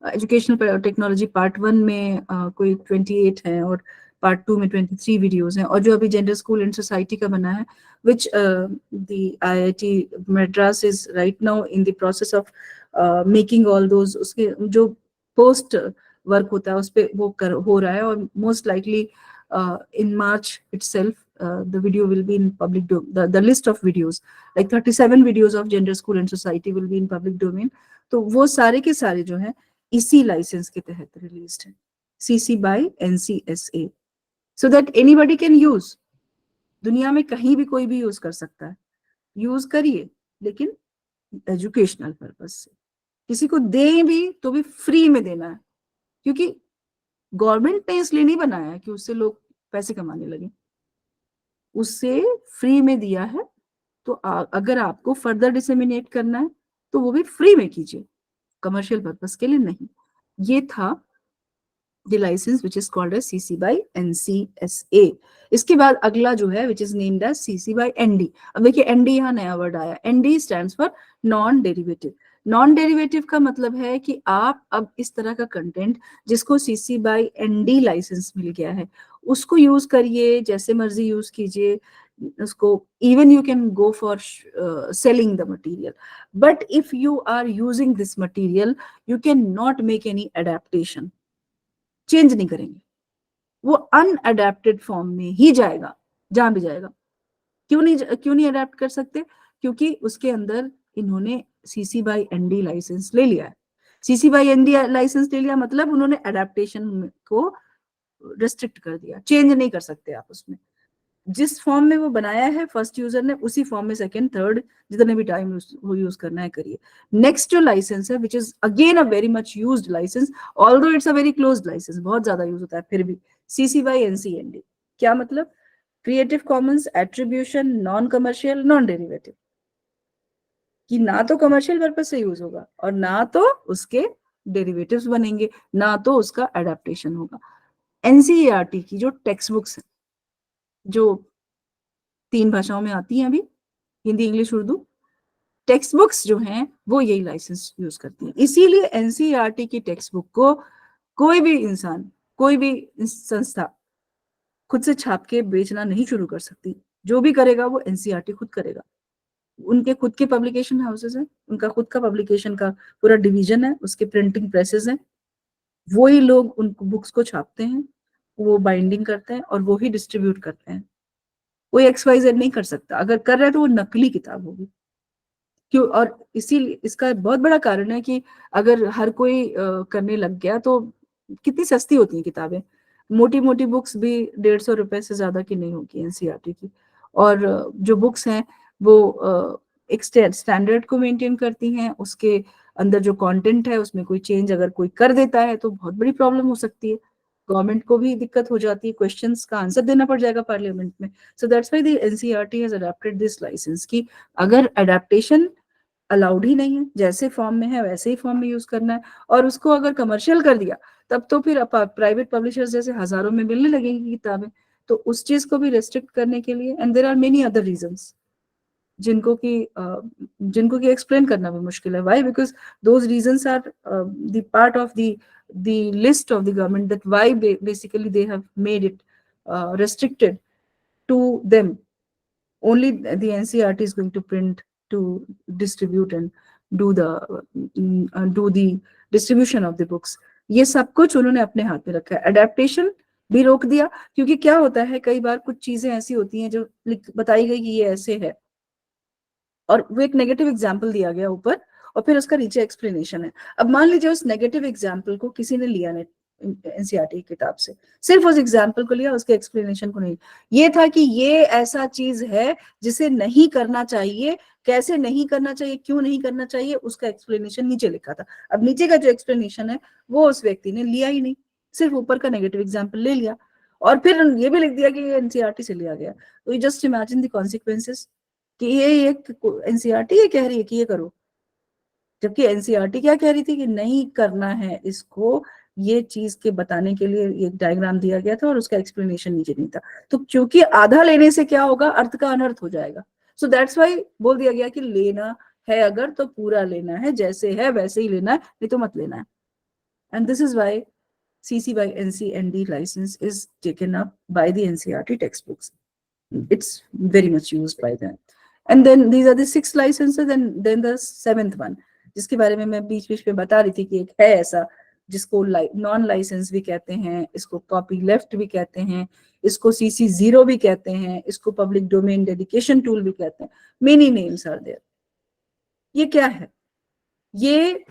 एजुकेशनल टेक्नोलॉजी पार्ट 1 में कोई 28 है और पार्ट 2 में 23 वीडियोस हैं। और जो अभी जेंडर स्कूल एंड सोसाइटी का बना है, which the IIT Madras is right now in the process of making all those, उसके जो पोस्ट वर्क होता है उस पे वो हो रहा है। और most likely in March itself the video will be in public the list of videos, like 37 videos of gender school and society will be in public domain। तो वो सारे के सारे जो है इसी लाइसेंस के तहत रिलीज्ड है, CC BY NCSA, so that anybody can use. दुनिया में कहीं भी कोई भी यूज कर सकता है, यूज करिए, लेकिन एजुकेशनल पर्पज से। किसी को दें भी तो भी फ्री में देना है, क्योंकि गवर्नमेंट ने इसलिए नहीं बनाया है कि उससे लोग पैसे कमाने लगे, उससे फ्री में दिया है। तो अगर आपको फर्दर डिसेमिनेट करना है तो वो भी फ्री में कीजिए, कमर्शियल पर्पज के लिए नहीं। ये था the license which is called as CC by NCSA। इसके बाद अगला जो है which is named as CC by ND। अब देखिए ND यहाँ नया वर्ड आया, ND stands for non derivative. Non derivative का मतलब है कि आप अब इस तरह का कंटेंट जिसको CC by ND लाइसेंस मिल गया है उसको यूज करिए, जैसे मर्जी यूज कीजिए उसको। Even you can go for selling the material, but if you are using this material you can not make any adaptation, change नहीं करेंगे, वो अनअडेप्टेड फॉर्म में ही जाएगा जहां भी जाएगा। क्यों नहीं अडेप्ट कर सकते? क्योंकि उसके अंदर इन्होंने सीसी बाय एनडी लाइसेंस ले लिया है। सीसी बाय एनडी लाइसेंस ले लिया मतलब उन्होंने अडेप्टेशन को रिस्ट्रिक्ट कर दिया, चेंज नहीं कर सकते आप उसमें। जिस फॉर्म में वो बनाया है फर्स्ट यूजर ने, उसी फॉर्म में सेकंड थर्ड जितने भी टाइम वो यूज करना है करिए। नेक्स्ट जो लाइसेंस है which is again a very much used licence, although it's a very closed licence, बहुत ज्यादा यूज होता है फिर भी, सीसी बाय एनसीएनडी। क्या मतलब? Creative Commons attribution non commercial non derivative, कि ना तो कमर्शियल पर्पज से यूज होगा और ना तो उसके डेरिवेटिव्स बनेंगे, ना तो उसका एडेप्टेशन होगा। एनसीईआरटी की जो टेक्स्ट बुक्स है जो 3 भाषाओं में आती हैं अभी, Hindi English Urdu, text books जो हैं वो यही लाइसेंस यूज करती हैं। इसीलिए एनसीईआरटी की टेक्स्ट बुक को कोई भी इंसान, कोई भी संस्था खुद से छाप के बेचना नहीं शुरू कर सकती। जो भी करेगा वो एनसीईआरटी खुद करेगा। उनके खुद के पब्लिकेशन हाउसेस हैं, उनका खुद का पब्लिकेशन का पूरा डिवीजन है, उसके प्रिंटिंग प्रेसेस हैं, वही लोग उन बुक्स को छापते हैं, वो बाइंडिंग करते हैं और वो ही डिस्ट्रीब्यूट करते हैं। कोई XYZ नहीं कर सकता, अगर कर रहा है तो वो नकली किताब होगी। क्यों? और इसीलिए इसका बहुत बड़ा कारण है कि अगर हर कोई करने लग गया तो कितनी सस्ती होती हैं किताबें। मोटी मोटी बुक्स भी 150 रुपए से ज्यादा की नहीं होगी एनसीईआरटी की। और जो बुक्स हैं वो एक स्टैंडर्ड को मेंटेन करती हैं, उसके अंदर जो कंटेंट है उसमें कोई चेंज अगर कोई कर देता है तो बहुत बड़ी प्रॉब्लम हो सकती है, गवर्नमेंट को भी दिक्कत हो जाती है, क्वेश्चंस का आंसर देना पड़ जाएगा पार्लियामेंट में। So that's why the NCERT has adopted this licence कि अगर अडेप्टेशन अलाउड ही नहीं है, जैसे फॉर्म में है वैसे ही फॉर्म में यूज करना है। और उसको अगर कमर्शियल कर दिया तब तो फिर प्राइवेट पब्लिशर्स जैसे हजारों में मिलने लगेंगी किताबें। तो उस चीज को भी रेस्ट्रिक्ट करने के लिए, and there are many other reasons जिनको कि एक्सप्लेन करना भी मुश्किल है। Why? Because those reasons are the part of the list of the government that why basically they have made it restricted to them. Only the NCERT is going to print, to distribute and do the distribution of the books. ये सब कुछ उन्होंने अपने हाथ में रखा है। Adaptation भी रोक दिया, क्योंकि क्या होता है कई बार कुछ चीजें ऐसी होती हैं जो बताई गई कि ये ऐसे है और वो एक नेगेटिव एग्जाम्पल दिया गया ऊपर और फिर उसका नीचे एक्सप्लेनेशन है। अब मान लीजिए उस नेगेटिव एग्जाम्पल को किसी ने लिया नहीं एनसीईआरटी की किताब से, सिर्फ उस एग्जाम्पल को लिया, उसके एक्सप्लेनेशन को नहीं। ये था कि ये ऐसा चीज है जिसे नहीं करना चाहिए, कैसे नहीं करना चाहिए, क्यों नहीं करना चाहिए, उसका एक्सप्लेनेशन नीचे लिखा था। अब नीचे का जो एक्सप्लेनेशन है वो उस व्यक्ति ने लिया ही नहीं, सिर्फ ऊपर का नेगेटिव एग्जाम्पल ले लिया और फिर ये भी लिख दिया कि ये एनसीईआरटी से लिया गया। तो you just imagine the consequences कि ये एनसीईआरटी ये कह रही है कि ये करो, जबकि एनसीईआरटी क्या कह रही थी कि नहीं करना है इसको। ये चीज के बताने के लिए एक डायग्राम दिया गया था और उसका एक्सप्लेनेशन नीचे नहीं था। तो क्योंकि आधा लेने से क्या होगा, अर्थ का अनर्थ हो जाएगा। सो दैट्स वाई बोल दिया गया कि लेना है अगर तो पूरा लेना है, जैसे है वैसे ही लेना है, नहीं तो मत लेना है। And this is why CC by NC/ND license is taken up by the NCERT textbooks. It's very much used by them. And then these are the 6 licenses and then the 7th one, जिसके बारे में मैं बीच बीच में बता रही थी कि एक है ऐसा जिसको नॉन लाइसेंस भी कहते हैं, इसको कॉपी लेफ्ट भी कहते हैं, इसको CC0 भी कहते हैं, इसको पब्लिक डोमेन डेडिकेशन टूल भी कहते हैं। Many names are there. ये क्या है? ये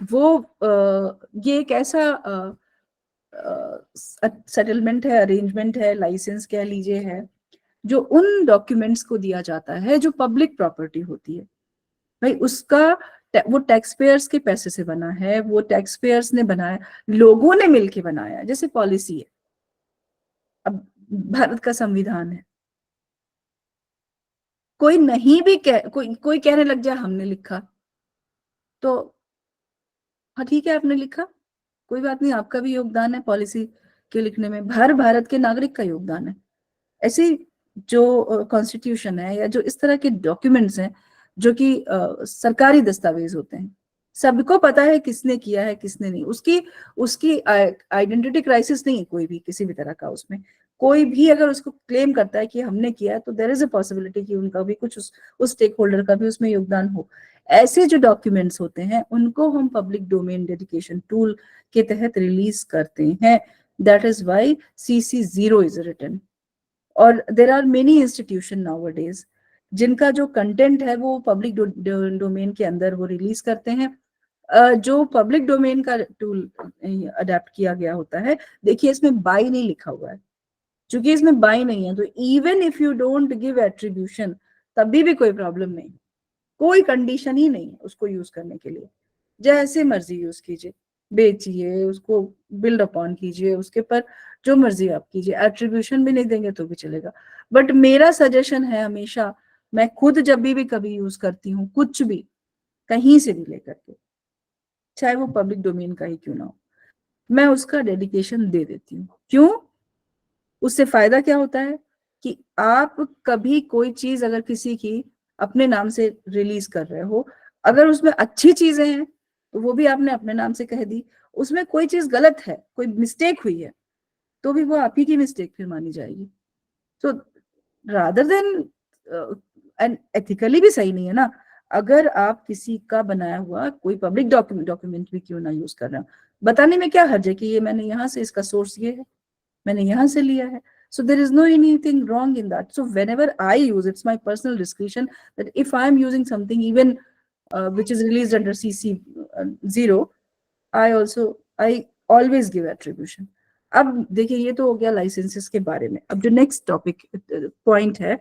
ये एक ऐसा सेटलमेंट है, अरेंजमेंट है, लाइसेंस कह लीजिए है, जो उन डॉक्यूमेंट्स को दिया जाता है जो पब्लिक प्रॉपर्टी होती है। भाई उसका वो टैक्स पेयर्स के पैसे से बना है, वो टैक्स पेयर्स ने बनाया, लोगों ने मिलके बनाया। जैसे पॉलिसी है, अब भारत का संविधान है, कोई नहीं भी कोई कहने लग जाए हमने लिखा, तो हाँ ठीक है आपने लिखा, कोई बात नहीं, आपका भी योगदान है पॉलिसी के लिखने में, हर भारत के नागरिक का योगदान है। ऐसे जो कॉन्स्टिट्यूशन है या जो इस तरह के डॉक्यूमेंट्स हैं जो कि सरकारी दस्तावेज होते हैं, सबको पता है किसने किया है किसने नहीं। उसकी उसकी आइडेंटिटी क्राइसिस नहीं है कोई भी, किसी भी तरह का। उसमें कोई भी अगर उसको क्लेम करता है कि हमने किया है तो देयर इज अ पॉसिबिलिटी कि उनका भी कुछ उस स्टेक होल्डर का भी उसमें योगदान हो। ऐसे जो डॉक्यूमेंट्स होते हैं उनको हम पब्लिक डोमेन डेडिकेशन टूल के तहत रिलीज करते हैं। That is why CC0 is written. और there are many institution nowadays जिनका जो कंटेंट है वो पब्लिक डोमेन के अंदर वो रिलीज करते हैं। जो पब्लिक डोमेन का टूल अडेप्ट किया गया होता है, देखिए इसमें बाई नहीं लिखा हुआ है, क्योंकि इसमें बाई नहीं है तो even if you don't give attribution तभी भी कोई प्रॉब्लम नहीं, कोई कंडीशन ही नहीं है उसको यूज करने के लिए। जैसे मर्जी यूज कीजिए, बेचिए उसको, बिल्ड अपॉन कीजिए उसके पर, जो मर्जी आप कीजिए, एट्रीब्यूशन भी नहीं देंगे तो भी चलेगा। बट मेरा सजेशन है हमेशा, मैं खुद जब भी कभी यूज करती हूँ कुछ भी कहीं से भी लेकर के, चाहे वो पब्लिक डोमेन का ही क्यों ना हो, मैं उसका डेडिकेशन दे देती हूँ। क्यों? उससे फायदा क्या होता है कि आप कभी कोई चीज अगर किसी की अपने नाम से रिलीज कर रहे हो, अगर उसमें अच्छी चीजें हैं तो वो भी आपने अपने नाम से कह दी, उसमें कोई चीज गलत है, कोई मिस्टेक हुई है, तो भी वो आप ही की मिस्टेक फिर मानी जाएगी। तो रादर देन, एंड एथिकली भी सही नहीं है ना। अगर आप किसी का बनाया हुआ कोई पब्लिक डॉक्यूमेंट भी क्यों ना यूज कर रहे हो, बताने में क्या हर्ज है कि ये मैंने यहाँ से, इसका सोर्स ये है, मैंने यहाँ से लिया है. So there is no anything wrong in that. So whenever I use, it's my personal discretion that if I am using something even which is released under CC 0, I always give attribution. अब देखिए ये तो हो गया licences के बारे में. अब जो नेक्स्ट टॉपिक पॉइंट है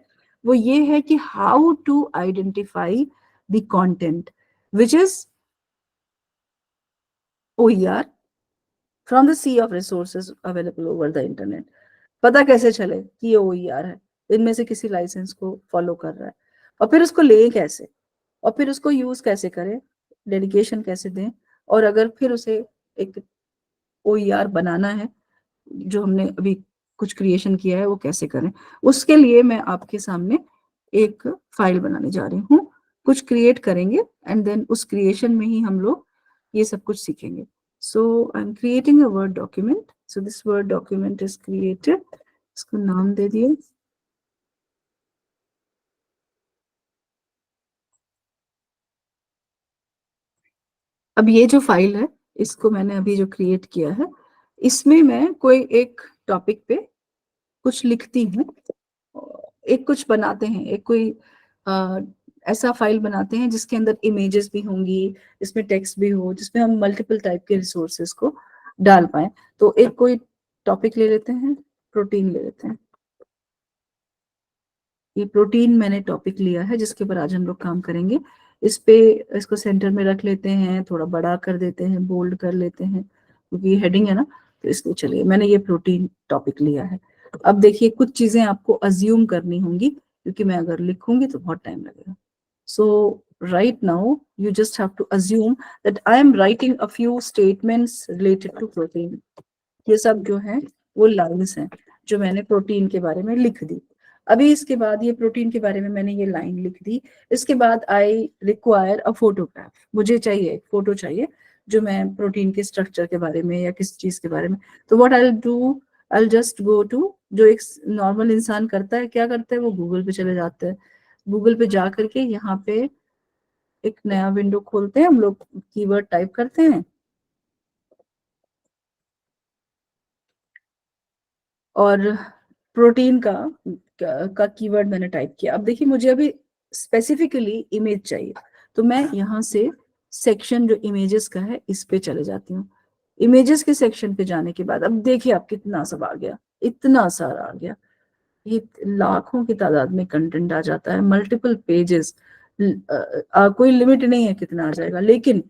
वो ये है कि how to identify the content which is OER from the sea of resources available over the internet. पता कैसे चले कि ये OER है, इनमें से किसी लाइसेंस को फॉलो कर रहा है, और फिर उसको ले कैसे, और फिर उसको यूज कैसे करें, डेडिकेशन कैसे दें, और अगर फिर उसे एक OER बनाना है जो हमने अभी कुछ क्रिएशन किया है वो कैसे करें. उसके लिए मैं आपके सामने एक फाइल बनाने जा रही हूँ, कुछ क्रिएट करेंगे एंड देन उस क्रिएशन में ही हम लोग ये सब कुछ सीखेंगे. So I am creating a word document. So this word document is created. इसको नाम दे दिए. अब ये जो फाइल है इसको मैंने अभी जो क्रिएट किया है, इसमें मैं कोई एक टॉपिक पे कुछ लिखती हूँ, एक कुछ बनाते हैं, एक कोई ऐसा फाइल बनाते हैं जिसके अंदर इमेजेस भी होंगी, जिसमें टेक्स्ट भी हो, जिसमें हम मल्टीपल टाइप के रिसोर्सेस को डाल पाए. तो एक कोई टॉपिक ले लेते हैं, प्रोटीन ले लेते हैं. ये प्रोटीन मैंने टॉपिक लिया है जिसके ऊपर आज हम लोग काम करेंगे. इस पे इसको सेंटर में रख लेते हैं, थोड़ा बड़ा कर देते हैं, बोल्ड कर लेते हैं क्योंकि ये हेडिंग है ना. तो इसलिए चलिए मैंने ये प्रोटीन टॉपिक लिया है. अब देखिए कुछ चीजें आपको अज्यूम करनी होंगी क्योंकि मैं अगर लिखूंगी तो बहुत टाइम लगेगा. सो right now you just have to assume that I am writing a few statements related to protein. ये सब जो है वो लाइन्स हैं जो मैंने प्रोटीन के बारे में लिख दी. अभी इसके बाद ये प्रोटीन के बारे में मैंने ये लाइन लिख दी. इसके बाद आई रिक्वायर अ फोटोग्राफ. मुझे चाहिए एक फोटो चाहिए जो मैं प्रोटीन के स्ट्रक्चर के बारे में या किसी चीज के बारे में. तो what I do, I just go to, जो एक नॉर्मल इंसान करता है, क्या करता है, वो गूगल पे चले जाते हैं. गूगल पे जा करके यहाँ पे एक नया विंडो खोलते हैं, हम लोग कीवर्ड टाइप करते हैं और प्रोटीन का कीवर्ड मैंने टाइप किया. अब देखिए मुझे अभी स्पेसिफिकली इमेज चाहिए, तो मैं यहाँ से सेक्शन जो इमेजेस का है इस पे चले जाती हूँ. इमेजेस के सेक्शन पे जाने के बाद अब देखिए आप कितना सब आ गया, इतना सारा आ गया. ये लाखों की तादाद में कंटेंट आ जाता है, मल्टीपल पेजेस. कोई लिमिट नहीं है कितना आ जाएगा. लेकिन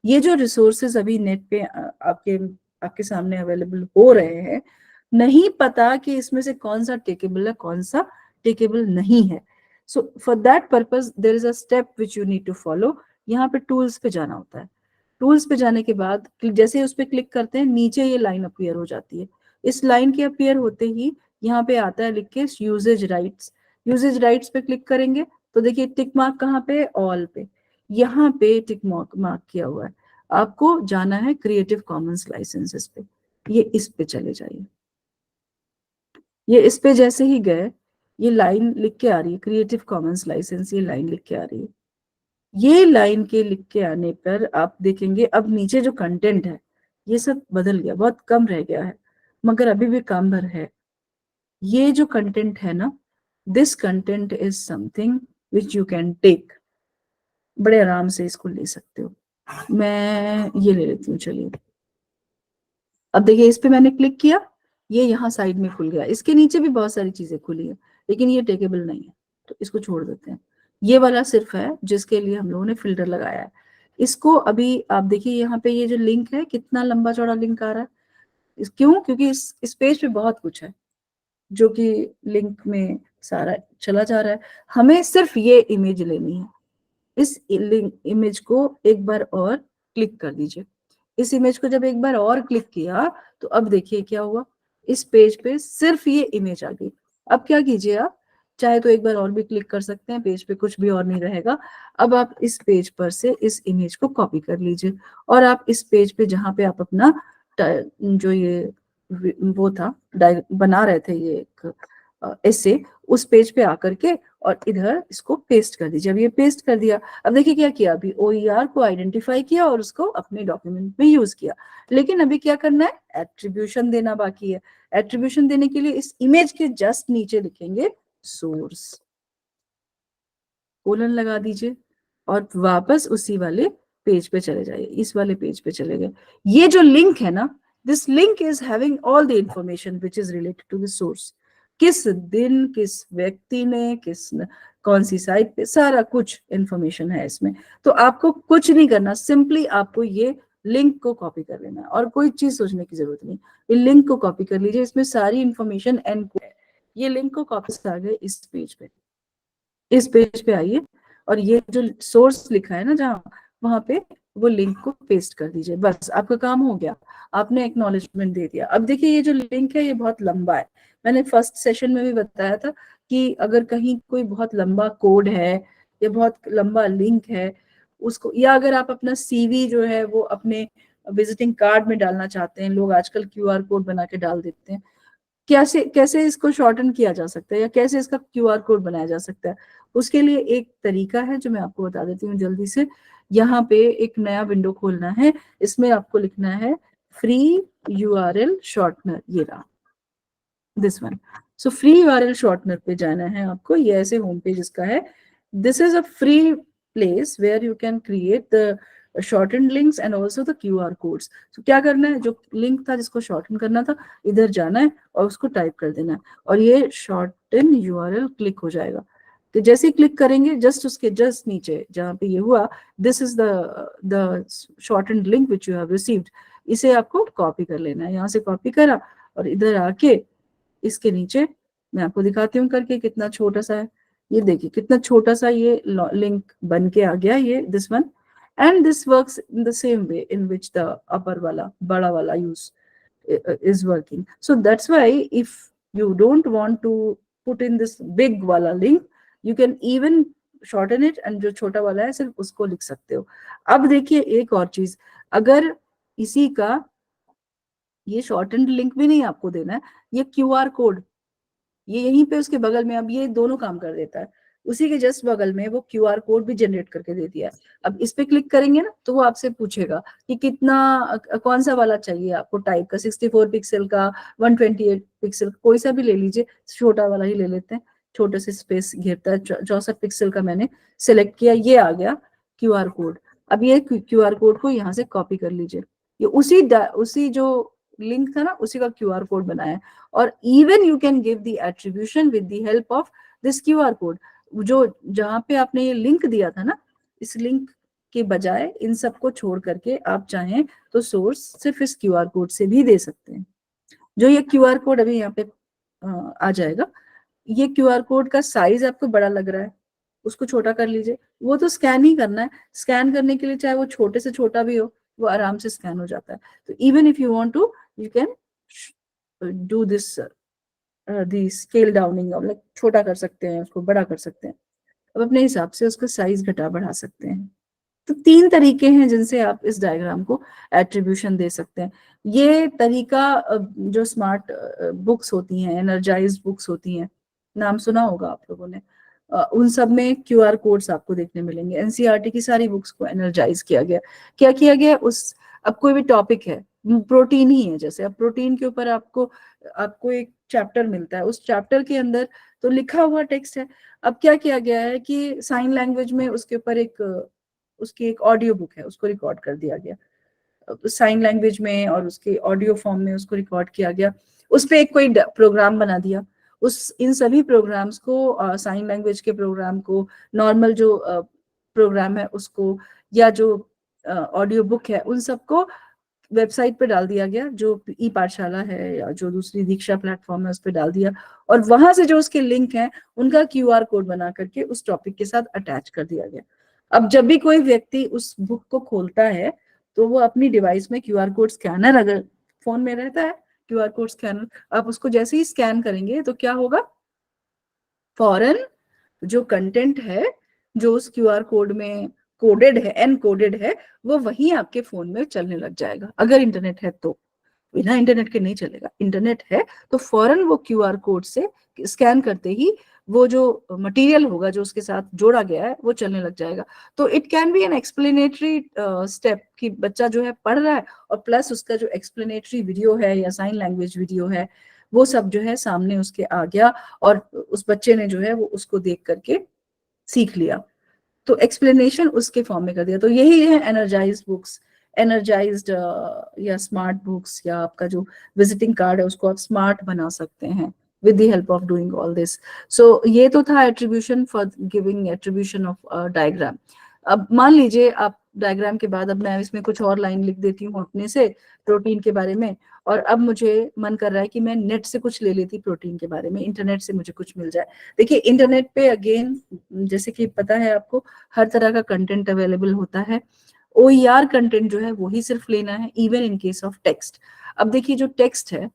ये जो रिसोर्सेज अभी नेट पे आपके आपके सामने अवेलेबल हो रहे हैं, नहीं पता कि इसमें से कौन सा टेकेबल है, कौन सा टेकेबल नहीं है. So for that purpose there is a step which you need to follow. यहाँ पे टूल्स पे जाना होता है. टूल्स पे जाने के बाद जैसे उस पर क्लिक करते हैं, नीचे ये लाइन अपीयर हो जाती है. इस लाइन के अपीयर होते ही यहाँ पे आता है लिख के यूजेज राइट्स. यूजेज राइट्स पे क्लिक करेंगे तो देखिए टिक मार्क कहाँ पे, ऑल पे. यहाँ पे टिक मार्क किया हुआ है. आपको जाना है क्रिएटिव कॉमन्स लाइसेंसेस पे. ये इस पे चले जाइए. ये इस पे जैसे ही गए, ये लाइन लिख के आ रही है क्रिएटिव कॉमन्स लाइसेंस, ये लाइन लिख के आ रही है. ये लाइन के लिख के आने पर आप देखेंगे अब नीचे जो कंटेंट है ये सब बदल गया, बहुत कम रह गया है, मगर अभी भी काम भर है. ये जो कंटेंट है ना, this content is something which you can take. बड़े आराम से इसको ले सकते हो. मैं ये ले लेती हूँ. चलिए अब देखिए इस पे मैंने क्लिक किया, ये यहाँ साइड में खुल गया. इसके नीचे भी बहुत सारी चीजें खुली है लेकिन ये टेकेबल नहीं है, तो इसको छोड़ देते हैं. ये वाला सिर्फ है जिसके लिए हम लोगों ने फिल्टर लगाया है. इसको अभी आप देखिए यहाँ पे ये जो लिंक है कितना लंबा चौड़ा लिंक आ रहा है. क्यों? क्योंकि इस पेज पे बहुत कुछ है जो कि लिंक में सारा चला जा रहा है. हमें सिर्फ ये इमेज लेनी है. इस इमेज को एक बार और क्लिक कर दीजिए. इस इमेज को जब एक बार और क्लिक किया तो अब देखिए क्या हुआ, इस पेज पे सिर्फ ये इमेज आ गई. अब क्या कीजिए, आप चाहे तो एक बार और भी क्लिक कर सकते हैं, पेज पे कुछ भी और नहीं रहेगा. अब आप इस पेज पर से इस इमेज को कॉपी कर लीजिए और आप इस पेज पे जहाँ पे आप अपना जो ये वो था बना रहे थे, ये एक ऐसे उस पेज पे आकर के और इधर इसको पेस्ट कर दीजिए। अब ये पेस्ट कर दिया, अब देखिए क्या किया, अभी OER को आइडेंटिफाई किया और उसको अपने डॉक्यूमेंट में यूज किया। लेकिन अभी क्या करना है, एट्रीब्यूशन देना बाकी है। एट्रीब्यूशन देने के लिए इस इमेज के जस्ट नीचे लिखेंगे सोर्स, कोलन लगा दीजिए और वापस उसी वाले पेज पे चले जाइए, इस वाले पेज पे चले गए। ये जो लिंक है ना, this link is having all the information which is related to the source. किस दिन, किस व्यक्ति ने, कौन सी साइट पे, सारा कुछ इंफॉर्मेशन है इसमें। तो आपको कुछ नहीं करना, सिंपली आपको ये लिंक को कॉपी कर लेना है और कोई चीज सोचने की जरूरत नहीं। ये लिंक को कॉपी कर लीजिए, इसमें सारी इंफॉर्मेशन एंड ये लिंक को कॉपी आ गए इस पेज पे। इस पेज पे आइए और ये जो सोर्स लिखा है ना जहाँ, वहां पे वो लिंक को पेस्ट कर दीजिए। बस आपका काम हो गया, आपने एक्नॉलेजमेंट दे दिया। अब देखिए ये जो लिंक है ये बहुत लंबा है, मैंने फर्स्ट सेशन में भी बताया था कि अगर कहीं कोई बहुत लंबा कोड है या बहुत लंबा लिंक है उसको, या अगर आप अपना CV जो है वो अपने विजिटिंग कार्ड में डालना चाहते हैं, लोग आजकल QR कोड बना के डाल देते हैं, कैसे कैसे इसको शॉर्टन किया जा सकता है या कैसे इसका QR कोड बनाया जा सकता है, उसके लिए एक तरीका है जो मैं आपको बता देती हूँ जल्दी से। यहाँ पे एक नया विंडो खोलना है, इसमें आपको लिखना है फ्री URL शॉर्टनर, ये रहा this one. So free URL shortener पे जाना है आपको, ये ऐसे होम पेज इसका है। This is a free place where you can create the shorten links and also the QR codes. तो क्या करना है, जो लिंक था जिसको शॉर्टन करना था, इधर जाना है और उसको टाइप कर देना है और ये शॉर्टन URL क्लिक हो जाएगा। तो जैसे ही क्लिक करेंगे जस्ट उसके जस्ट नीचे जहाँ पे ये हुआ, this is the shorten link which you have received, इसे आपको कॉपी कर लेना है। यहाँ से कॉपी करा और इधर आके इसके नीचे मैं आपको दिखाती हूँ करके कितना छोटा सा है। ये देखिए कितना छोटा सा ये लिंक बन के आ गया, ये this one. And this works in the same way in which the upper वाला बड़ा वाला use is working. So that's why if you don't want to put in this big wala link, you can even shorten it and जो छोटा वाला है सिर्फ उसको लिख सकते हो। अब देखिए एक और चीज, अगर इसी का ये शॉर्टेंड लिंक भी नहीं आपको देना है, ये QR कोड ये यहीं पे उसके बगल में, अब ये दोनों काम कर देता है, उसी के जस्ट बगल में वो QR कोड भी जनरेट करके दे दिया है। अब इस पे क्लिक करेंगे ना तो वो आपसे पूछेगा कि कितना कौन सा वाला चाहिए आपको टाइप का, 64 पिक्सल का, 128 पिक्सल, कोई सा भी ले लीजिए, छोटा वाला ही ले लेते हैं, छोटे से स्पेस घेरता है। 64 पिक्सल का मैंने सिलेक्ट किया, ये आ गया QR कोड। अब ये QR कोड को यहाँ से कॉपी कर लीजिए, ये उसी जो लिंक था ना उसी का QR कोड बनाया है। और even you can give the attribution with the help of this QR code. जो जहां पे आपने ये लिंक दिया था ना, इस लिंक के बजाय इन सबको छोड़ करके आप चाहें तो सोर्स सिर्फ इस QR कोड से भी दे सकते हैं। जो ये QR कोड अभी यहाँ पे आ जाएगा, ये QR कोड का साइज आपको बड़ा लग रहा है, उसको छोटा कर लीजिए। वो तो स्कैन ही करना है, स्कैन करने के लिए चाहे वो छोटे से छोटा भी हो, वो आराम से स्कैन हो जाता है। तो even if you want to you can do this the scale downing, like छोटा कर सकते हैं, उसको बड़ा कर सकते हैं, अब अपने हिसाब से उसका साइज घटा बढ़ा सकते हैं। तो 3 तरीके हैं जिनसे आप इस डायग्राम को एट्रीब्यूशन दे सकते हैं। ये तरीका जो स्मार्ट बुक्स होती हैं, एनर्जाइज बुक्स होती हैं, नाम सुना होगा आप लोगों ने, उन सब में QR कोड्स आपको देखने मिलेंगे। NCERT की सारी बुक्स को एनर्जाइज किया गया। क्या किया गया, उस अब कोई भी टॉपिक है, प्रोटीन ही है जैसे, अब प्रोटीन के ऊपर आपको आपको एक चैप्टर मिलता है, उस चैप्टर के अंदर तो लिखा हुआ टेक्स्ट है। अब क्या किया गया है कि साइन लैंग्वेज में उसके ऊपर उसकी एक ऑडियो बुक है, उसको रिकॉर्ड कर दिया गया साइन लैंग्वेज में और उसके ऑडियो फॉर्म में उसको रिकॉर्ड किया गया। उस पे एक कोई प्रोग्राम बना दिया, उस इन सभी प्रोग्राम्स को, साइन लैंग्वेज के प्रोग्राम को, नॉर्मल जो प्रोग्राम है उसको, या जो ऑडियो बुक है, उन सबको वेबसाइट पे डाल दिया गया, जो ई पाठशाला है या जो दूसरी दीक्षा प्लेटफॉर्म है उस पे डाल दिया, और वहां से जो उसके लिंक हैं उनका QR कोड बना करके उस टॉपिक के साथ अटैच कर दिया गया। अब जब भी कोई व्यक्ति उस बुक को खोलता है तो वो अपनी डिवाइस में QR कोड स्कैनर, अगर फोन में रहता है QR कोड स्कैनर, आप उसको जैसे ही स्कैन करेंगे तो क्या होगा, फौरन जो कंटेंट है जो उस QR कोड में कोडेड है, एनकोडेड है, वो वहीं आपके फोन में चलने लग जाएगा, अगर इंटरनेट है तो। बिना इंटरनेट के नहीं चलेगा। इंटरनेट है तो फौरन वो क्यूआर कोड से स्कैन करते ही वो जो मटेरियल होगा जो उसके साथ जोड़ा गया है वो चलने लग जाएगा। तो it can be an explanatory step कि बच्चा जो है पढ़ रहा है और प्लस उसका जो एक्सप्लेनेटरी वीडियो है या साइन लैंग्वेज वीडियो है वो सब जो है सामने उसके आ गया और उस बच्चे ने जो है वो उसको देख करके सीख लिया। तो एक्सप्लेनेशन उसके फॉर्म में कर दिया। तो यही है एनर्जाइज बुक्स, एनर्जाइज्ड या स्मार्ट बुक्स, या आपका जो विजिटिंग कार्ड है उसको आप स्मार्ट बना सकते हैं with the help of doing all this. So ये तो था attribution for giving attribution of diagram. अब मान लीजिए आप डायग्राम के बाद, अब मैं इसमें कुछ और लाइन लिख देती हूँ अपने से प्रोटीन के बारे में, और अब मुझे मन कर रहा है कि मैं नेट से कुछ ले लेती प्रोटीन के बारे में, इंटरनेट से मुझे कुछ मिल जाए। देखिए इंटरनेट पे अगेन जैसे कि पता है आपको हर तरह का कंटेंट अवेलेबल होता है। OER कंटेंट जो है वो ही सिर्फ लेना है, even in case of text. अब देखिए जो टेक्स्ट है,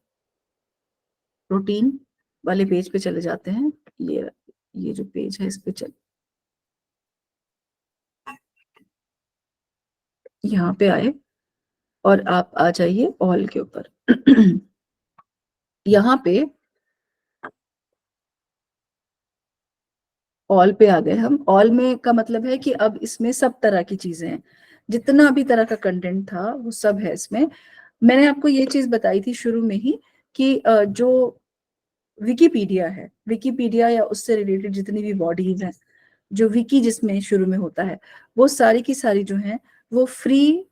प्रोटीन वाले पेज पे चले जाते हैं, ये जो पेज है इस पे चल, यहाँ पे आए और आप आ जाइए ऑल के ऊपर। यहाँ पे ऑल पे आ गए हम। ऑल में का मतलब है कि अब इसमें सब तरह की चीजें हैं, जितना भी तरह का कंटेंट था वो सब है इसमें। मैंने आपको ये चीज बताई थी शुरू में ही कि जो विकिपीडिया है, विकिपीडिया या उससे रिलेटेड जितनी भी बॉडीज हैं, जो विकी जिसमें शुरू में होता है, वो सारी की सारी जो है वो फ्री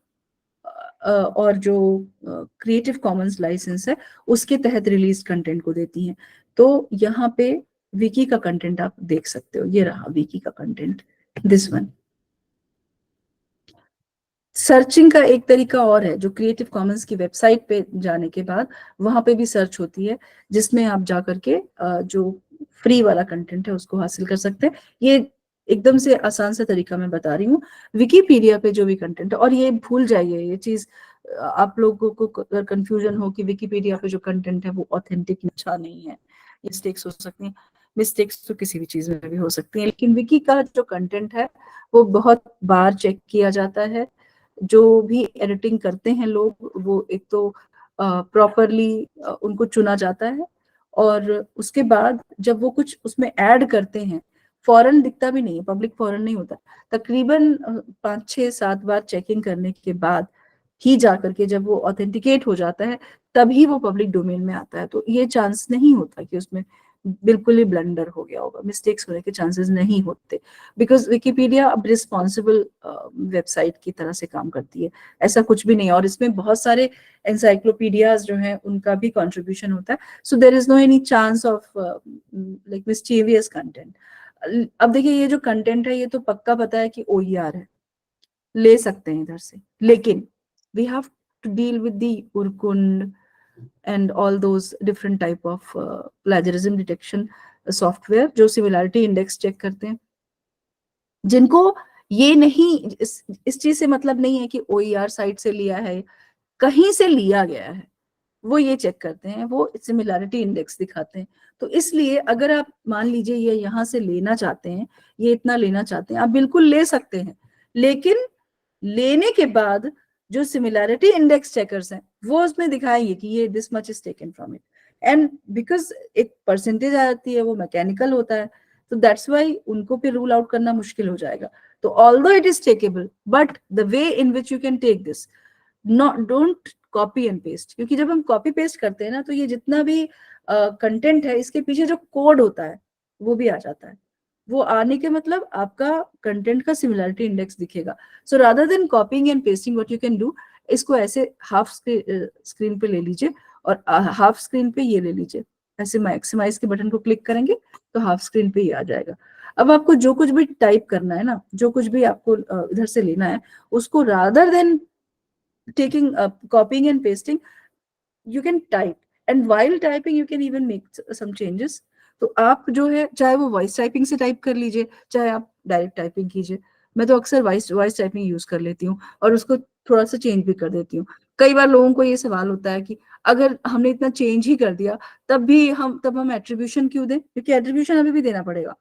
और जो क्रिएटिव कॉमन्स लाइसेंस है उसके तहत रिलीज कंटेंट को देती हैं। तो यहाँ पे विकी का कंटेंट आप देख सकते हो, ये रहा विकी का कंटेंट, दिस वन। सर्चिंग का एक तरीका और है, जो क्रिएटिव कॉमन्स की वेबसाइट पे जाने के बाद वहां पे भी सर्च होती है, जिसमें आप जा करके जो फ्री वाला कंटेंट है उसको हासिल कर सकते हैं। ये एकदम से आसान सा तरीका मैं बता रही हूँ। विकिपीडिया पे जो भी कंटेंट है, और ये भूल जाइए ये चीज, आप लोगों को अगर कंफ्यूजन हो कि विकिपीडिया पे जो कंटेंट है वो ऑथेंटिक अच्छा नहीं है, मिस्टेक्स हो सकती हैं। मिस्टेक्स तो किसी भी चीज में भी हो सकती हैं, लेकिन विकी का जो कंटेंट है वो बहुत बार चेक किया जाता है। जो भी एडिटिंग करते हैं लोग, वो एक तो प्रॉपरली उनको चुना जाता है, और उसके बाद जब वो कुछ उसमें ऐड करते हैं, फौरन दिखता भी नहीं है, पब्लिक फौरन नहीं होता, तकरीबन 5 6 7 बार चेकिंग करने के बाद ही जा करके जब वो ऑथेंटिकेट हो जाता है तभी वो पब्लिक डोमेन में आता है। तो ये चांस नहीं होता कि उसमें बिल्कुल ही ब्लंडर हो गया होगा, मिस्टेक्स होने के चांसेस नहीं होते, बिकॉज विकिपीडिया अब रिस्पॉन्सिबल वेबसाइट की तरह से काम करती है, ऐसा कुछ भी नहीं है। और इसमें बहुत सारे एनसाइक्लोपीडियाज जो हैं उनका भी कंट्रीब्यूशन होता है, so there is no any chance of like mischievous content. अब देखिए ये जो कंटेंट है ये तो पक्का पता है कि OER है, ले सकते हैं इधर से, लेकिन we have to deal with the Urkund and all those different type of plagiarism detection software जो सिमिलैरिटी इंडेक्स चेक करते हैं, जिनको ये नहीं, इस चीज से मतलब नहीं है कि OER साइट से लिया है, कहीं से लिया गया है, वो ये चेक करते हैं, वो सिमिलैरिटी इंडेक्स दिखाते हैं। तो इसलिए अगर आप मान लीजिए ये यहाँ से लेना चाहते हैं, ये इतना लेना चाहते हैं, आप बिल्कुल ले सकते हैं, लेकिन लेने के बाद जो सिमिलैरिटी इंडेक्स चेकर्स हैं वो उसमें दिखाएंगे कि ये this much is taken from it, and because एक परसेंटेज आ जाती है, वो मैकेनिकल होता है, तो दैट्स वाई उनको फिर रूल आउट करना मुश्किल हो जाएगा। तो although it is takeable, but the way in which you can take this, not don't copy and paste, क्योंकि जब हम कॉपी पेस्ट करते हैं ना तो ये जितना भी कंटेंट है इसके पीछे जो कोड होता है वो भी आ जाता है, वो आने के मतलब आपका कंटेंट का सिमिलरिटी इंडेक्स दिखेगा। So rather than कॉपिंग and pasting what you can do, इसको ऐसे हाफ स्क्रीन पे ले लीजिए और हाफ स्क्रीन पे ये ले लीजिए, ऐसे मैक्सिमाइज के बटन को क्लिक करेंगे तो हाफ स्क्रीन पे ये आ जाएगा। अब आपको जो कुछ भी टाइप करना है ना, जो कुछ भी आपको इधर से लेना है, उसको rather than taking copying and pasting, you can type, and while typing you can even make some changes। तो आप जो है चाहे वो वॉइस टाइपिंग से टाइप कर लीजिए, चाहे आप डायरेक्ट टाइपिंग कीजिए। मैं तो अक्सर वॉइस टाइपिंग यूज कर लेती हूँ और उसको थोड़ा सा चेंज भी कर देती हूँ। कई बार लोगों को ये सवाल होता है कि अगर हमने इतना चेंज ही कर दिया तब हम एट्रीब्यूशन क्यों दें, क्योंकि एट्रीब्यूशन अभी भी देना पड़ेगा।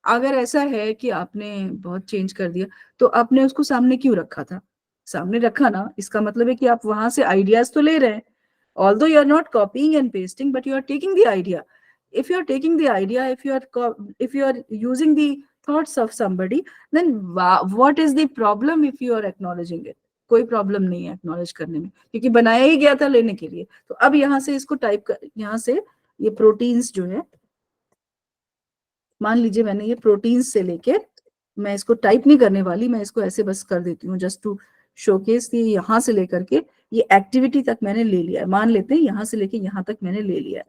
अगर ऐसा है कि आपने बहुत चेंज कर दिया तो आपने उसको सामने क्यों रखा था, सामने रखा ना, इसका मतलब है कि आप वहां से आइडियाज तो ले रहे हैं, Although you are not copying and pasting, but you are taking the idea. If you are taking the idea, if you are using the thoughts of somebody, then what is the problem if you are acknowledging it? कोई problem नहीं है acknowledge करने में, क्योंकि बनाया ही गया था लेने के लिए। तो अब यहाँ से इसको टाइप कर, यहाँ से ये प्रोटीन्स जो है, मान लीजिए मैंने ये प्रोटीन्स से लेके, मैं इसको टाइप नहीं करने वाली, मैं इसको ऐसे बस कर देती हूँ जस्ट टू शोकेस की, यहाँ से लेकर के ये एक्टिविटी तक मैंने ले लिया है। मान लेते हैं यहाँ से लेके यहाँ तक मैंने ले लिया है,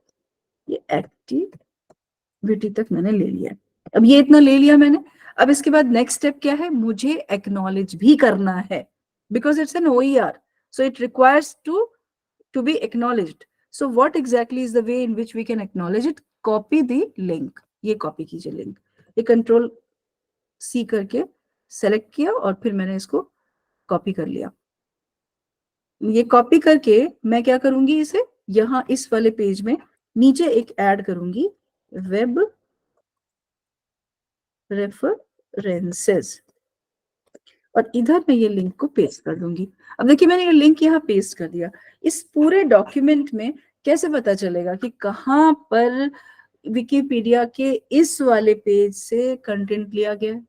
ये एक्टिविटी तक मैंने ले लिया है। अब ये इतना ले लिया मैंने, अब इसके बाद नेक्स्ट स्टेप क्या है, मुझे एक्नॉलेज भी करना है, because it's N OER, so it requires to be acknowledged. So what exactly is the way in which we can acknowledge it? Copy the link. ये कॉपी कीजिए लिंक, ये कंट्रोल C करके सेलेक्ट किया और फिर मैंने इसको कॉपी कर लिया। ये कॉपी करके मैं क्या करूंगी, इसे यहाँ इस वाले पेज में नीचे एक ऐड करूंगी, वेब रेफरेंसेस, और इधर मैं ये लिंक को पेस्ट कर दूंगी। अब देखिए मैंने ये लिंक यहाँ पेस्ट कर दिया। इस पूरे डॉक्यूमेंट में कैसे पता चलेगा कि कहाँ पर विकिपीडिया के इस वाले पेज से कंटेंट लिया गया है?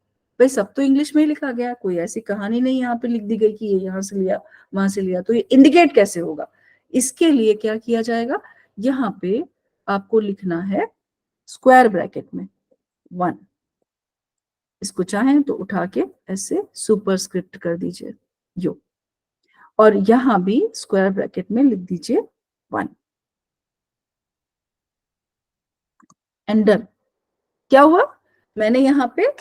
भाई सब तो इंग्लिश में ही लिखा गया, कोई ऐसी कहानी नहीं यहाँ पे लिख दी गई कि ये यहाँ से लिया वहां से लिया, तो ये इंडिकेट कैसे होगा? इसके लिए क्या किया जाएगा, यहाँ पे आपको लिखना है स्क्वायर ब्रैकेट में 1, इसको चाहें तो उठा के ऐसे सुपरस्क्रिप्ट कर दीजिए यो, और यहां भी स्क्वायर ब्रैकेट में लिख दीजिए 1, एंटर। क्या हुआ, मैंने यहाँ पे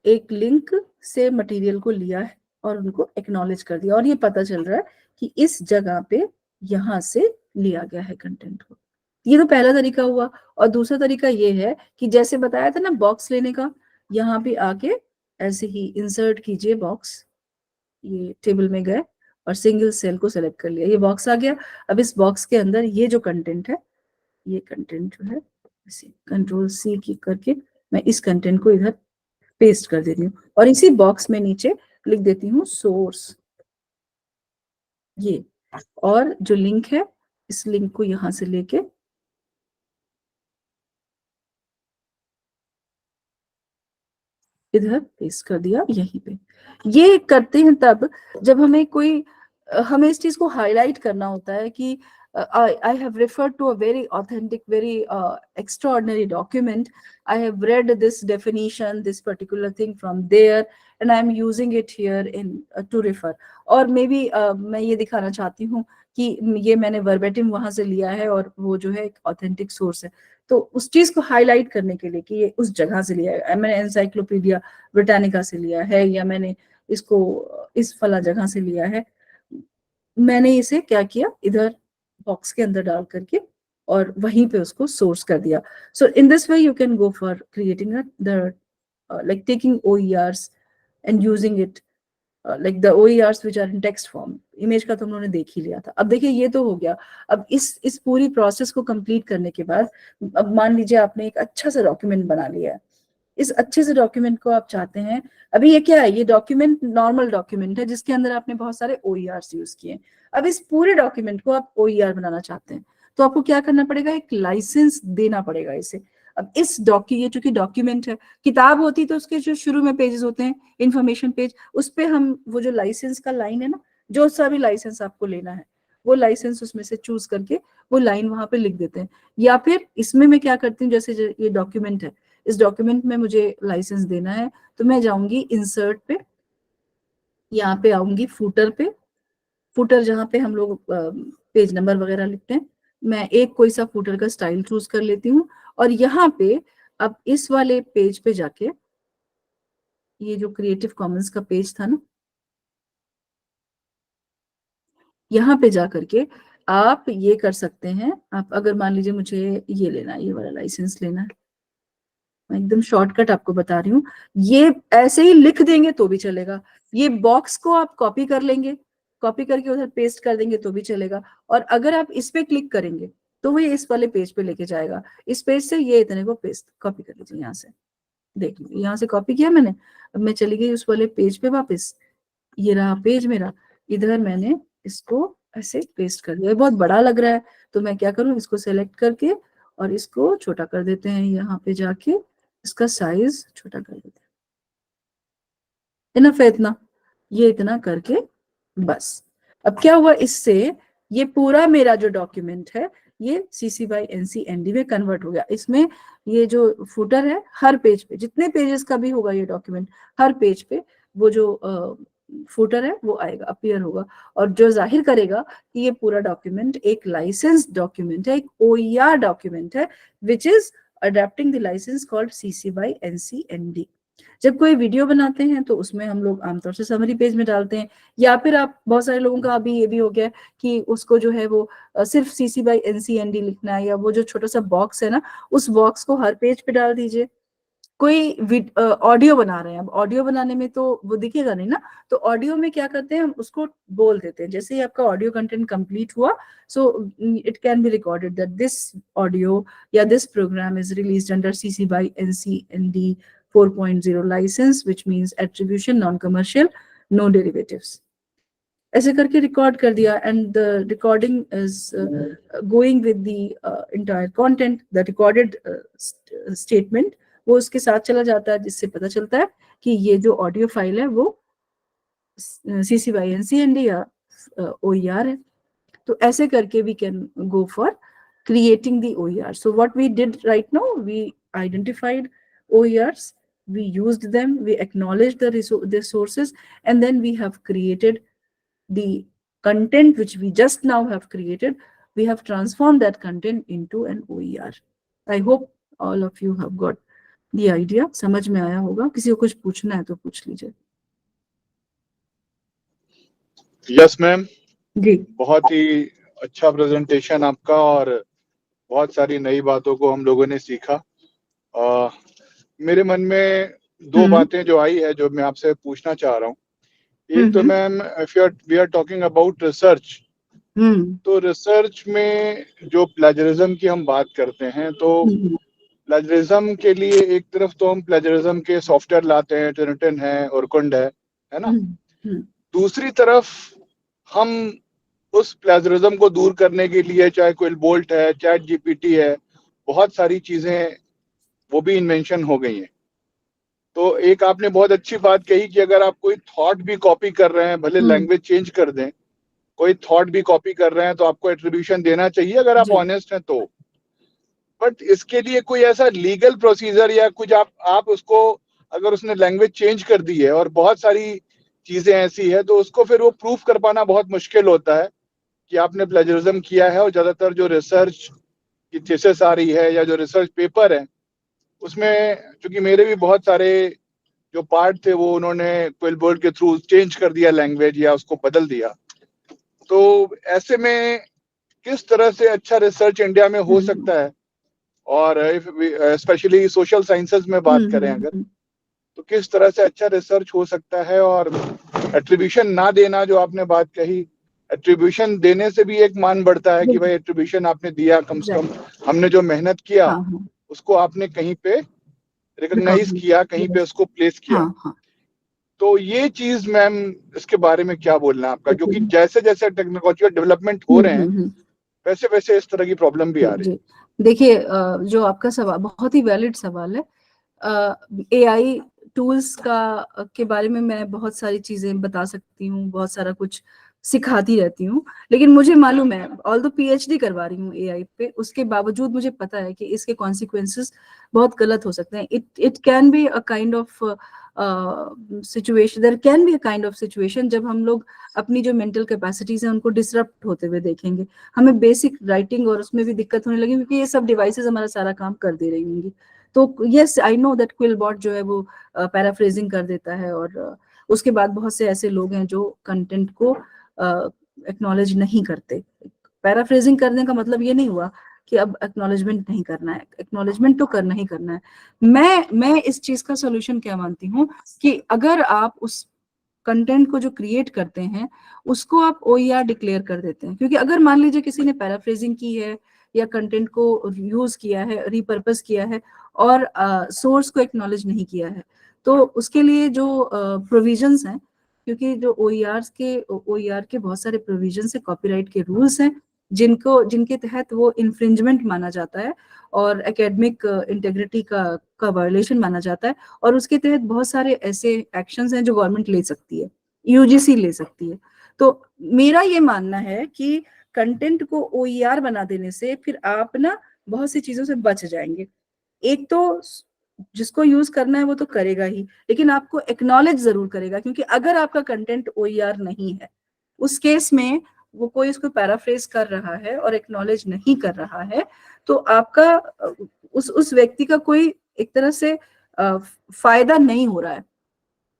एक लिंक से मटेरियल को लिया है और उनको एक्नॉलेज कर दिया, और ये पता चल रहा है कि इस जगह पे यहां से लिया गया है कंटेंट को। ये तो पहला तरीका हुआ। और दूसरा तरीका ये है कि जैसे बताया था ना बॉक्स लेने का, यहाँ पे आके ऐसे ही इंसर्ट कीजिए बॉक्स, ये टेबल में गए और सिंगल सेल को सेलेक्ट कर लिया, ये बॉक्स आ गया। अब इस बॉक्स के अंदर ये जो कंटेंट है, ये कंटेंट जो है कंट्रोल C की करके मैं इस कंटेंट को इधर पेस्ट कर देती हूँ, और इसी बॉक्स में नीचे लिख देती हूँ सोर्स, ये, और जो लिंक है इस लिंक को यहां से लेके इधर पेस्ट कर दिया यहीं पे। ये करते हैं तब जब हमें कोई हमें इस चीज को हाईलाइट करना होता है कि I have referred to a very authentic, very extraordinary document. I have read this definition, this particular thing from there, and I am using it here in to refer. और maybe मैं ये दिखाना चाहती हूँ कि ये मैंने वर्बेटिम वहां से लिया है और वो जो है एक ऑथेंटिक सोर्स है। तो उस चीज को हाईलाइट करने के लिए कि ये उस जगह से लिया है, मैंने एनसाइक्लोपीडिया ब्रिटानिका से लिया है, या मैंने इसको इस फला जगह से लिया है, मैंने इसे क्या किया, इधर बॉक्स के अंदर डाल करके और वहीं पे उसको सोर्स कर दिया। So in this way you can go for creating the like taking OERs and using it like the OERs which are in text form. Image का तो हम लोगों ने देख ही लिया था। अब देखिए ये तो हो गया। अब इस पूरी प्रोसेस को कंप्लीट करने के बाद, अब मान लीजिए आपने एक अच्छा सा डॉक्यूमेंट बना लिया है। इस अच्छे से डॉक्यूमेंट को आप चाहते हैं, अभी ये क्या है, ये डॉक्यूमेंट नॉर्मल डॉक्यूमेंट है जिसके अंदर आपने बहुत सारे OERs यूज किए। अब इस पूरे डॉक्यूमेंट को आप OER बनाना चाहते हैं, तो आपको क्या करना पड़ेगा, एक लाइसेंस देना पड़ेगा इसे। अब इस ये चूंकि डॉक्यूमेंट है, किताब होती तो उसके जो शुरू में पेजेस होते हैं इंफॉर्मेशन पेज, उस पे हम वो जो लाइसेंस का लाइन है ना, जो सा भी लाइसेंस आपको लेना है वो लाइसेंस उसमें से चूज करके वो लाइन वहां पे लिख देते हैं। या फिर इसमें मैं क्या करती हूँ, जैसे ये डॉक्यूमेंट है, इस डॉक्यूमेंट में मुझे लाइसेंस देना है, तो मैं जाऊंगी इंसर्ट पे, यहाँ पे आऊंगी फूटर पे, फूटर जहाँ पे हम लोग पेज नंबर वगैरह लिखते हैं, मैं एक कोई सा फूटर का स्टाइल चूज कर लेती हूँ, और यहाँ पे अब इस वाले पेज पे जाके, ये जो क्रिएटिव कॉमन्स का पेज था ना, यहाँ पे जा करके आप ये कर सकते हैं। आप अगर मान लीजिए मुझे ये लेना है, ये वाला लाइसेंस लेना है, मैं एकदम शॉर्टकट आपको बता रही हूँ, ये ऐसे ही लिख देंगे तो भी चलेगा। ये बॉक्स को आप कॉपी कर लेंगे, कॉपी करके उधर पेस्ट कर देंगे तो भी चलेगा। और अगर आप इस पे क्लिक करेंगे तो वो इस वाले पेज पे लेके जाएगा। इस पेज से ये इतने को पेस्ट कॉपी कर लीजिए, यहाँ से देख लीजिए, यहाँ से कॉपी किया मैंने। अब मैं चली गई उस वाले पेज पे वापस, ये रहा पेज मेरा, इधर मैंने इसको ऐसे पेस्ट कर दिया। ये बहुत बड़ा लग रहा है तो मैं क्या करूं, इसको सेलेक्ट करके और इसको छोटा कर देते हैं, यहाँ पे जाके इसका साइज छोटा कर देते हैं। इनफ है इतना, ये इतना करके बस। अब क्या हुआ इससे, ये पूरा मेरा जो डॉक्यूमेंट है ये CC by NC ND में कन्वर्ट हो गया। इसमें ये जो फुटर है, हर पेज पे, जितने पेजेस का भी होगा ये डॉक्यूमेंट, हर पेज पे वो जो फुटर है वो आएगा, अपीयर होगा, और जो जाहिर करेगा कि ये पूरा डॉक्यूमेंट एक लाइसेंस डॉक्यूमेंट है, एक OER डॉक्यूमेंट है, which is adapting the licence called CC by NC ND। जब कोई वीडियो बनाते हैं तो उसमें हम लोग आमतौर से समरी पेज में डालते हैं, या फिर आप, बहुत सारे लोगों का अभी ये भी हो गया कि उसको जो है वो सिर्फ CC by NC ND लिखना है, या वो जो छोटा सा बॉक्स है ना, उस बॉक्स को हर पेज पे डाल दीजिए। कोई ऑडियो बना रहे हैं, अब ऑडियो बनाने में तो वो दिखेगा नहीं ना, तो ऑडियो में क्या करते हैं, हम उसको बोल देते हैं, जैसे ही आपका ऑडियो कंटेंट कंप्लीट हुआ, so it can be recorded that this audio या this program is released under CC by NC ND 4.0 licence, which means attribution, non commercial, no derivatives. ऐसे करके रिकॉर्ड कर दिया, and the recording is going with the entire content, the recorded statement वो उसके साथ चला जाता है, जिससे पता चलता है कि ये जो ऑडियो फाइल है वो CC by NC ND या OER है। तो ऐसे करके we can go for creating the OER. So what we did right now, we identified OERs, we used them, we acknowledged the sources, and then we have created the content which we just now have created. We have transformed that content into an OER. I hope all of you have got the idea. समझ में आया होगा। किसी को कुछ पूछना है तो पूछ लीजिए। यस मैम, जी, बहुत ही अच्छा प्रेजेंटेशन आपका, और बहुत सारी नई बातों को हम लोगों ने सीखा। मेरे मन में दो बातें जो आई है जो मैं आपसे पूछना चाह रहा हूँ। एक तो ma'am, if we are talking about research, तो रिसर्च में जो प्लेजरिज्म की हम बात करते हैं, तो प्लेजरिज्म के लिए एक तरफ तो हम प्लेजरिज्म के सॉफ्टवेयर लाते हैं, ट्रिनिटन है, ओरकुंड है ना। दूसरी तरफ हम उस प्लेजरिज्म को दूर करने के लिए, चाहे क्विलबोल्ट है, चैट GPT है, बहुत सारी चीजें वो भी इन्वेंशन हो गई हैं। तो एक आपने बहुत अच्छी बात कही कि अगर आप कोई थॉट भी कॉपी कर रहे हैं, भले लैंग्वेज चेंज कर दें, कोई थॉट भी कॉपी कर रहे हैं, तो आपको एट्रीब्यूशन देना चाहिए अगर आप ऑनेस्ट हैं तो। बट इसके लिए कोई ऐसा लीगल प्रोसीजर या कुछ आप उसको, अगर उसने लैंग्वेज चेंज कर दी है और बहुत सारी चीजें ऐसी है, तो उसको फिर वो प्रूफ कर पाना बहुत मुश्किल होता है कि आपने प्लेजरिज्म किया है। और ज्यादातर जो रिसर्च की थीसिस आ रही है या जो रिसर्च पेपर है, उसमें चूंकि मेरे भी बहुत सारे जो पार्ट थे वो उन्होंने क्विलबोल्ट के थ्रू चेंज कर दिया लैंग्वेज या उसको बदल दिया। तो ऐसे में किस तरह से अच्छा रिसर्च इंडिया में हो सकता है, और स्पेशली सोशल साइंसेज में बात करें अगर, तो किस तरह से अच्छा रिसर्च हो सकता है। और एट्रीब्यूशन ना देना, जो आपने बात कही, एट्रीब्यूशन देने से भी एक मान बढ़ता है कि भाई एट्रीब्यूशन आपने दिया, कम से कम हमने जो मेहनत किया उसको आपने कहीं पे रिकॉग्नाइज किया, कहीं पे उसको प्लेस किया। तो ये चीज मैम, इसके बारे में क्या बोलना है आपका, क्योंकि जैसे जैसे टेक्नोलॉजिकल डेवलपमेंट हो रहे हैं वैसे वैसे इस तरह की प्रॉब्लम भी आ रही है। देखिए, जो आपका सवाल बहुत ही वैलिड सवाल है। AI टूल्स के बारे में मैं बहुत सारी चीजें बता सकती हूँ, बहुत सारा कुछ सिखाती रहती हूँ, लेकिन मुझे मालूम है, ऑल्दो PhD करवा रही हूँ AI पे, उसके बावजूद मुझे पता है कि इसके कॉन्सिक्वेंसेस बहुत गलत हो सकते हैं। It can be a kind of situation, there can be a kind of situation जब हम लोग अपनी जो मेंटल कैपेसिटीज हैं उनको डिसरप्ट होते हुए देखेंगे। हमें बेसिक राइटिंग और उसमें भी दिक्कत होने लगी, क्योंकि ये सब डिवाइसेस हमारा सारा काम कर दे रही होंगी। तो yes, I know that QuillBot जो है वो पैराफ्रेजिंग कर देता है, और उसके बाद बहुत से ऐसे लोग हैं जो कंटेंट को एक्नॉलेज नहीं करते। पैराफ्रेजिंग करने का मतलब ये नहीं हुआ कि अब एक्नॉलेजमेंट नहीं करना है, एक्नॉलेजमेंट तो करना ही करना है। मैं इस चीज का सोल्यूशन क्या मानती हूँ कि अगर आप उस कंटेंट को जो क्रिएट करते हैं उसको आप OER डिक्लेयर कर देते हैं, क्योंकि अगर मान लीजिए किसी ने पैराफ्रेजिंग की है या कंटेंट को यूज किया है, रिपर्पस किया है, और सोर्स को एक्नॉलेज नहीं किया है, तो उसके लिए जो प्रोविजंस हैं क्योंकि जो OER के बहुत सारे प्रोविजन है, कॉपीराइट के रूल्स हैं जिनके तहत वो इन्फ्रिंजमेंट माना जाता है और एकेडमिक इंटेग्रिटी का वायोलेशन माना जाता है, और उसके तहत बहुत सारे ऐसे एक्शंस हैं जो गवर्नमेंट ले सकती है, UGC ले सकती है। तो मेरा ये मानना है कि कंटेंट को OER बना देने से फिर आप ना बहुत सी चीजों से बच जाएंगे। एक तो जिसको यूज करना है वो तो करेगा ही, लेकिन आपको एक्नॉलेज जरूर करेगा, क्योंकि अगर आपका कंटेंट OER नहीं है, उस केस में वो कोई इसको पैराफ्रेज कर रहा है और एक्नॉलेज नहीं कर रहा है, तो आपका उस व्यक्ति का कोई एक तरह से फायदा नहीं हो रहा है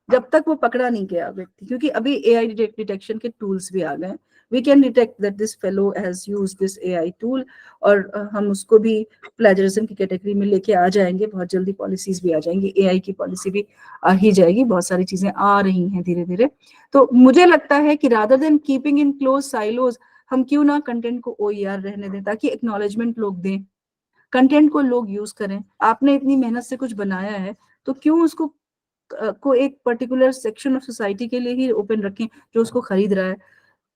जब तक वो पकड़ा नहीं गया व्यक्ति। क्योंकि अभी AI डिटेक्शन के टूल्स भी आ गए, we can detect that this fellow has used this AI tool, और हम उसको भी प्लेजरिज्म की कैटेगरी में लेके आ जाएंगे। बहुत जल्दी पॉलिसीज भी आ जाएंगी, AI की पॉलिसी भी आ ही जाएगी, बहुत सारी चीजें आ रही हैं धीरे धीरे। तो मुझे लगता है कि rather than keeping in close silos, हम क्यों ना कंटेंट को OER रहने दें, ताकि एक्नॉलेजमेंट लोग दें, कंटेंट को लोग यूज करें। आपने इतनी मेहनत से कुछ बनाया है तो क्यों उसको को एक पर्टिकुलर सेक्शन ऑफ सोसाइटी के लिए ही ओपन रखें जो उसको खरीद रहा है।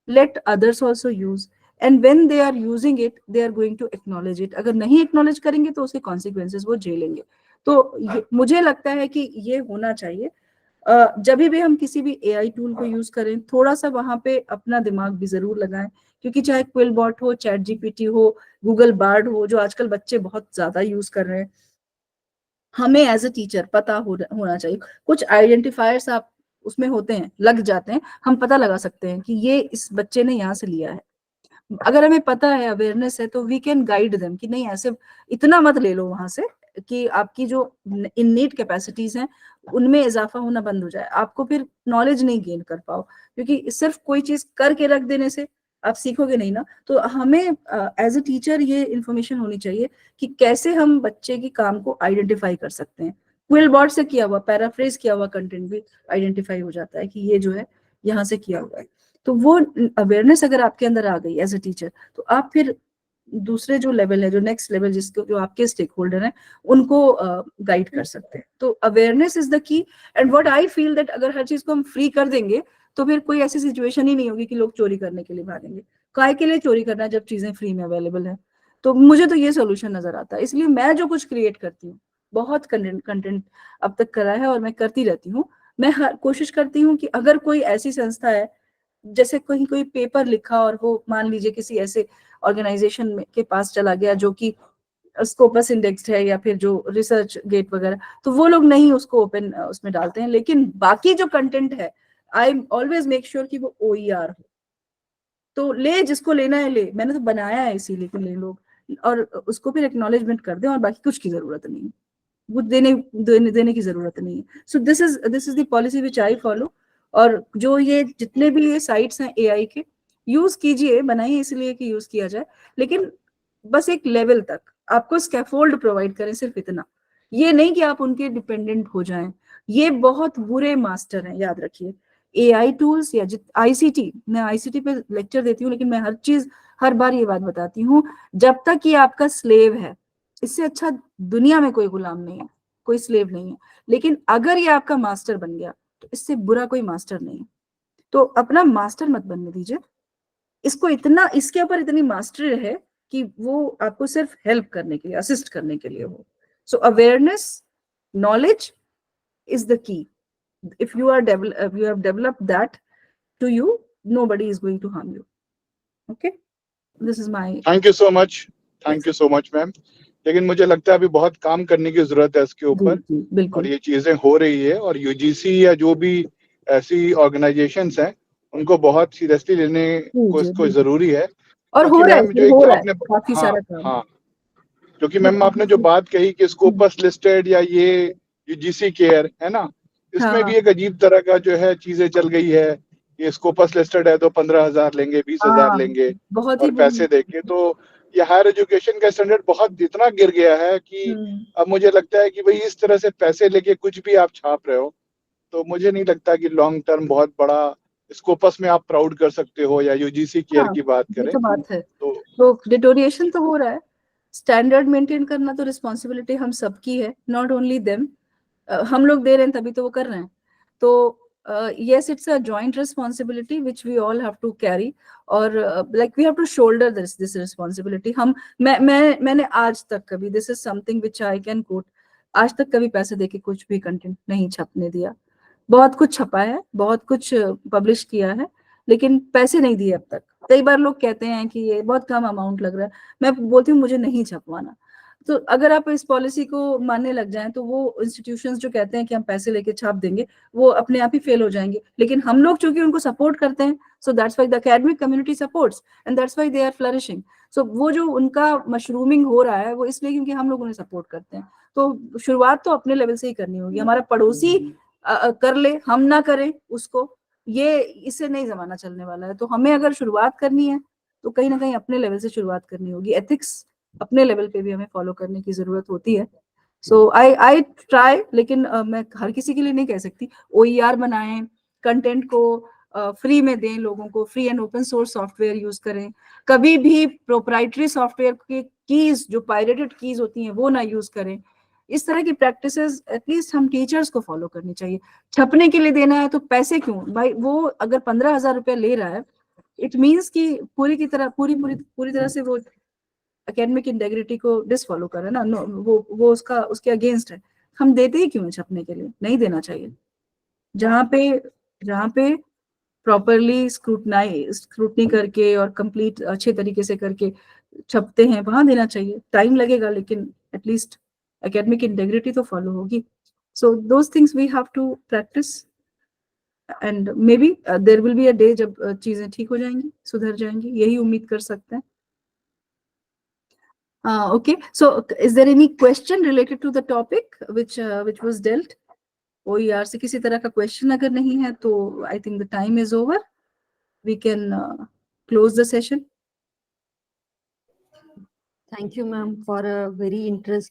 Let others also use, and when they are using it they are going to acknowledge it. अगर नहीं एक्नॉलेज करेंगे तो उसके कॉन्सिक्वेंसेज वो झेलेंगे। तो मुझे लगता है कि ये होना चाहिए। जब भी हम किसी भी AI टूल को यूज करें, थोड़ा सा वहां पे अपना दिमाग भी जरूर लगाएं, क्योंकि चाहे क्विलबॉट हो, ChatGPT हो, गूगल बार्ड हो, जो आजकल बच्चे बहुत ज्यादा यूज कर रहे हैं, हमें एज ए टीचर पता होना चाहिए। कुछ आइडेंटिफायर्स आप उसमें होते हैं, लग जाते हैं, हम पता लगा सकते हैं कि ये इस बच्चे ने यहाँ से लिया है। अगर हमें पता है, अवेयरनेस है, तो वी कैन गाइड देम कि नहीं, ऐसे इतना मत ले लो वहां से कि आपकी जो इननीट कैपेसिटीज हैं उनमें इजाफा होना बंद हो जाए, आपको फिर नॉलेज नहीं गेन कर पाओ। क्योंकि सिर्फ कोई चीज करके रख देने से आप सीखोगे नहीं ना। तो हमें एज ए टीचर ये इंफॉर्मेशन होनी चाहिए कि कैसे हम बच्चे की काम को आइडेंटिफाई कर सकते हैं। क्विल बॉट से किया हुआ, पैराफ्रेज किया हुआ कंटेंट भी आइडेंटिफाई हो जाता है कि ये जो है यहाँ से किया हुआ है। तो वो अवेयरनेस अगर आपके अंदर आ गई एज ए टीचर, तो आप फिर दूसरे जो लेवल है, जो नेक्स्ट लेवल, जिसको जो आपके स्टेक होल्डर हैं, उनको गाइड कर सकते हैं। तो awareness is the key. And what I feel that अगर हर चीज को हम फ्री कर देंगे तो फिर कोई ऐसी सिचुएशन ही नहीं होगी कि लोग चोरी करने के लिए भागेंगे। काय के लिए चोरी करना है जब चीजें फ्री में अवेलेबल है? तो मुझे तो ये सोल्यूशन नजर आता है। इसलिए मैं जो कुछ क्रिएट करती हूँ, बहुत कंटेंट अब तक करा है और मैं करती रहती हूँ, मैं कोशिश करती हूँ कि अगर कोई ऐसी संस्था है, जैसे कहीं कोई पेपर लिखा और वो मान लीजिए किसी ऐसे ऑर्गेनाइजेशन में के पास चला गया जो कि स्कोपस इंडेक्स्ड है या फिर जो रिसर्च गेट वगैरह, तो वो लोग नहीं उसको ओपन उसमें डालते हैं। लेकिन बाकी जो कंटेंट है, आई ऑलवेज मेक श्योर कि वो OER हो। तो ले, जिसको लेना है ले, मैंने तो बनाया है इसीलिए कि ले लोग, और उसको फिर एक्नॉलेजमेंट कर दें, और बाकी कुछ की जरूरत नहीं है, वो देने की जरूरत नहीं है। So this is the policy which I follow. और जो ये जितने भी ये साइट्स हैं AI के, यूज कीजिए, बनाइए इसलिए कि यूज किया जाए, लेकिन बस एक लेवल तक आपको स्कैफोल्ड प्रोवाइड करें, सिर्फ इतना। ये नहीं कि आप उनके डिपेंडेंट हो जाएं। ये बहुत बुरे मास्टर हैं, याद रखिए। AI टूल्स या ICT, मैं ICT पे लेक्चर देती हूँ, लेकिन मैं हर बार ये बात बताती हूँ, जब तक ये आपका स्लेव है, इससे अच्छा दुनिया में कोई गुलाम नहीं है, कोई स्लेव नहीं है। लेकिन अगर ये आपका मास्टर बन गया तो इससे बुरा कोई मास्टर नहीं है। तो अपना मास्टर मत बनने दीजिए इसको, इतना इसके ऊपर इतनी मास्टरी है कि वो आपको सिर्फ हेल्प करने के लिए, असिस्ट करने के लिए हो। So awareness, knowledge is the key. if you have developed that to you, nobody is going to harm you. Okay, this is my thank you so much, yes. Thank you so much ma'am. लेकिन मुझे लगता है अभी बहुत काम करने की जरूरत है इसके ऊपर, और बिल्कुल ये चीजें हो रही है, और UGC या जो भी ऐसी ऑर्गेनाइजेशंस हैं उनको बहुत सीरियसली लेने को इसको जरूरी है। और हो क्योंकि रहा मैम जो है, एक हो जो रहा है आपने, काफी हाँ सारा काम। हाँ, क्योंकि मैम आपने जो बात कही कि स्कोपस लिस्टेड या ये UGC केयर है ना, इसमें भी एक अजीब तरह का जो है चीजें चल गई है। ये स्कोपस लिस्टेड है तो 15,000 लेंगे, 20,000 लेंगे बहुत ही और पैसे देके, तो ये हायर एजुकेशन का स्टैंडर्ड बहुत इतना गिर गया है कि अब मुझे लगता है कि भाई इस तरह से पैसे लेके कुछ भी आप छाप रहे हो, तो मुझे नहीं लगता कि लॉन्ग टर्म बहुत बड़ा स्कोपस में आप प्राउड कर सकते हो, या UGC केयर की बात ये करें तो बात है। तो डिटोरिएशन तो हो रहा है। स्टैंडर्ड मेंटेन करना तो रिस्पॉन्सिबिलिटी हम सबकी है, नॉट ओनली देम। हम लोग दे रहे हैं तभी तो वो कर रहे हैं। तो yes, it's a joint responsibility which we all have to carry, or like we have to shoulder this responsibility. मैंने आज तक कभी, this is something which I can quote, आज तक कभी पैसे देके कुछ भी कंटेंट नहीं छपने दिया. बहुत कुछ छपा है, बहुत कुछ पब्लिश किया है, लेकिन पैसे नहीं दिए अब तक. कई बार लोग कहते हैं कि ये बहुत कम अमाउंट लग रहा है. मैं बोलती हूँ मुझे नहीं छपवाना. तो अगर आप इस पॉलिसी को मानने लग जाएं तो वो इंस्टीट्यूशंस जो कहते हैं कि हम पैसे लेके छाप देंगे, वो अपने आप ही फेल हो जाएंगे. लेकिन हम लोग चूंकि उनको सपोर्ट करते हैं, so that's why the academic community supports and that's why they are flourishing. So वो जो उनका मशरूमिंग हो रहा है वो इसलिए क्योंकि हम लोग उन्हें सपोर्ट करते हैं. तो शुरुआत तो अपने लेवल से ही करनी होगी. हमारा पड़ोसी कर ले, हम ना करें उसको, ये इससे नहीं जमाना चलने वाला है. तो हमें अगर शुरुआत करनी है तो कहीं ना कहीं अपने लेवल से शुरुआत करनी होगी. एथिक्स अपने लेवल पे भी हमें फॉलो करने की जरूरत होती है. सो आई ट्राई, लेकिन मैं हर किसी के लिए नहीं कह सकती. OER बनाएं, कंटेंट को फ्री में दें लोगों को, free and open source software use करें. कभी भी प्रोप्राइटरी सॉफ्टवेयर की कीज, जो पायरेटेड कीज होती हैं, वो ना यूज करें. इस तरह की प्रैक्टिसेस एटलीस्ट हम टीचर्स को फॉलो करनी चाहिए. छपने के लिए देना है तो पैसे क्यों भाई? वो अगर 15,000 रुपया ले रहा है, इट मीन्स कि पूरी तरह से वो एकेडमिक इंटेग्रिटी को डिसफॉलो कर रहा है ना. नो, वो उसके अगेंस्ट है. हम देते ही क्यों है छपने के लिए? नहीं देना चाहिए. जहाँ पे प्रॉपरली स्क्रूटनी करके और कंप्लीट अच्छे तरीके से करके छपते हैं, वहां देना चाहिए. टाइम लगेगा लेकिन एटलीस्ट एकेडमिक इंटेग्रिटी तो फॉलो होगी. So those things we have to practise, and maybe there will be a day जब चीजें ठीक हो जाएंगी, सुधर जाएंगी. यही उम्मीद कर सकते हैं. Okay, so is there any question related to the topic which was dealt? OER से किसी तरह का question अगर नहीं है तो I think the time is over. We can close the session. Thank you, ma'am, for a very interesting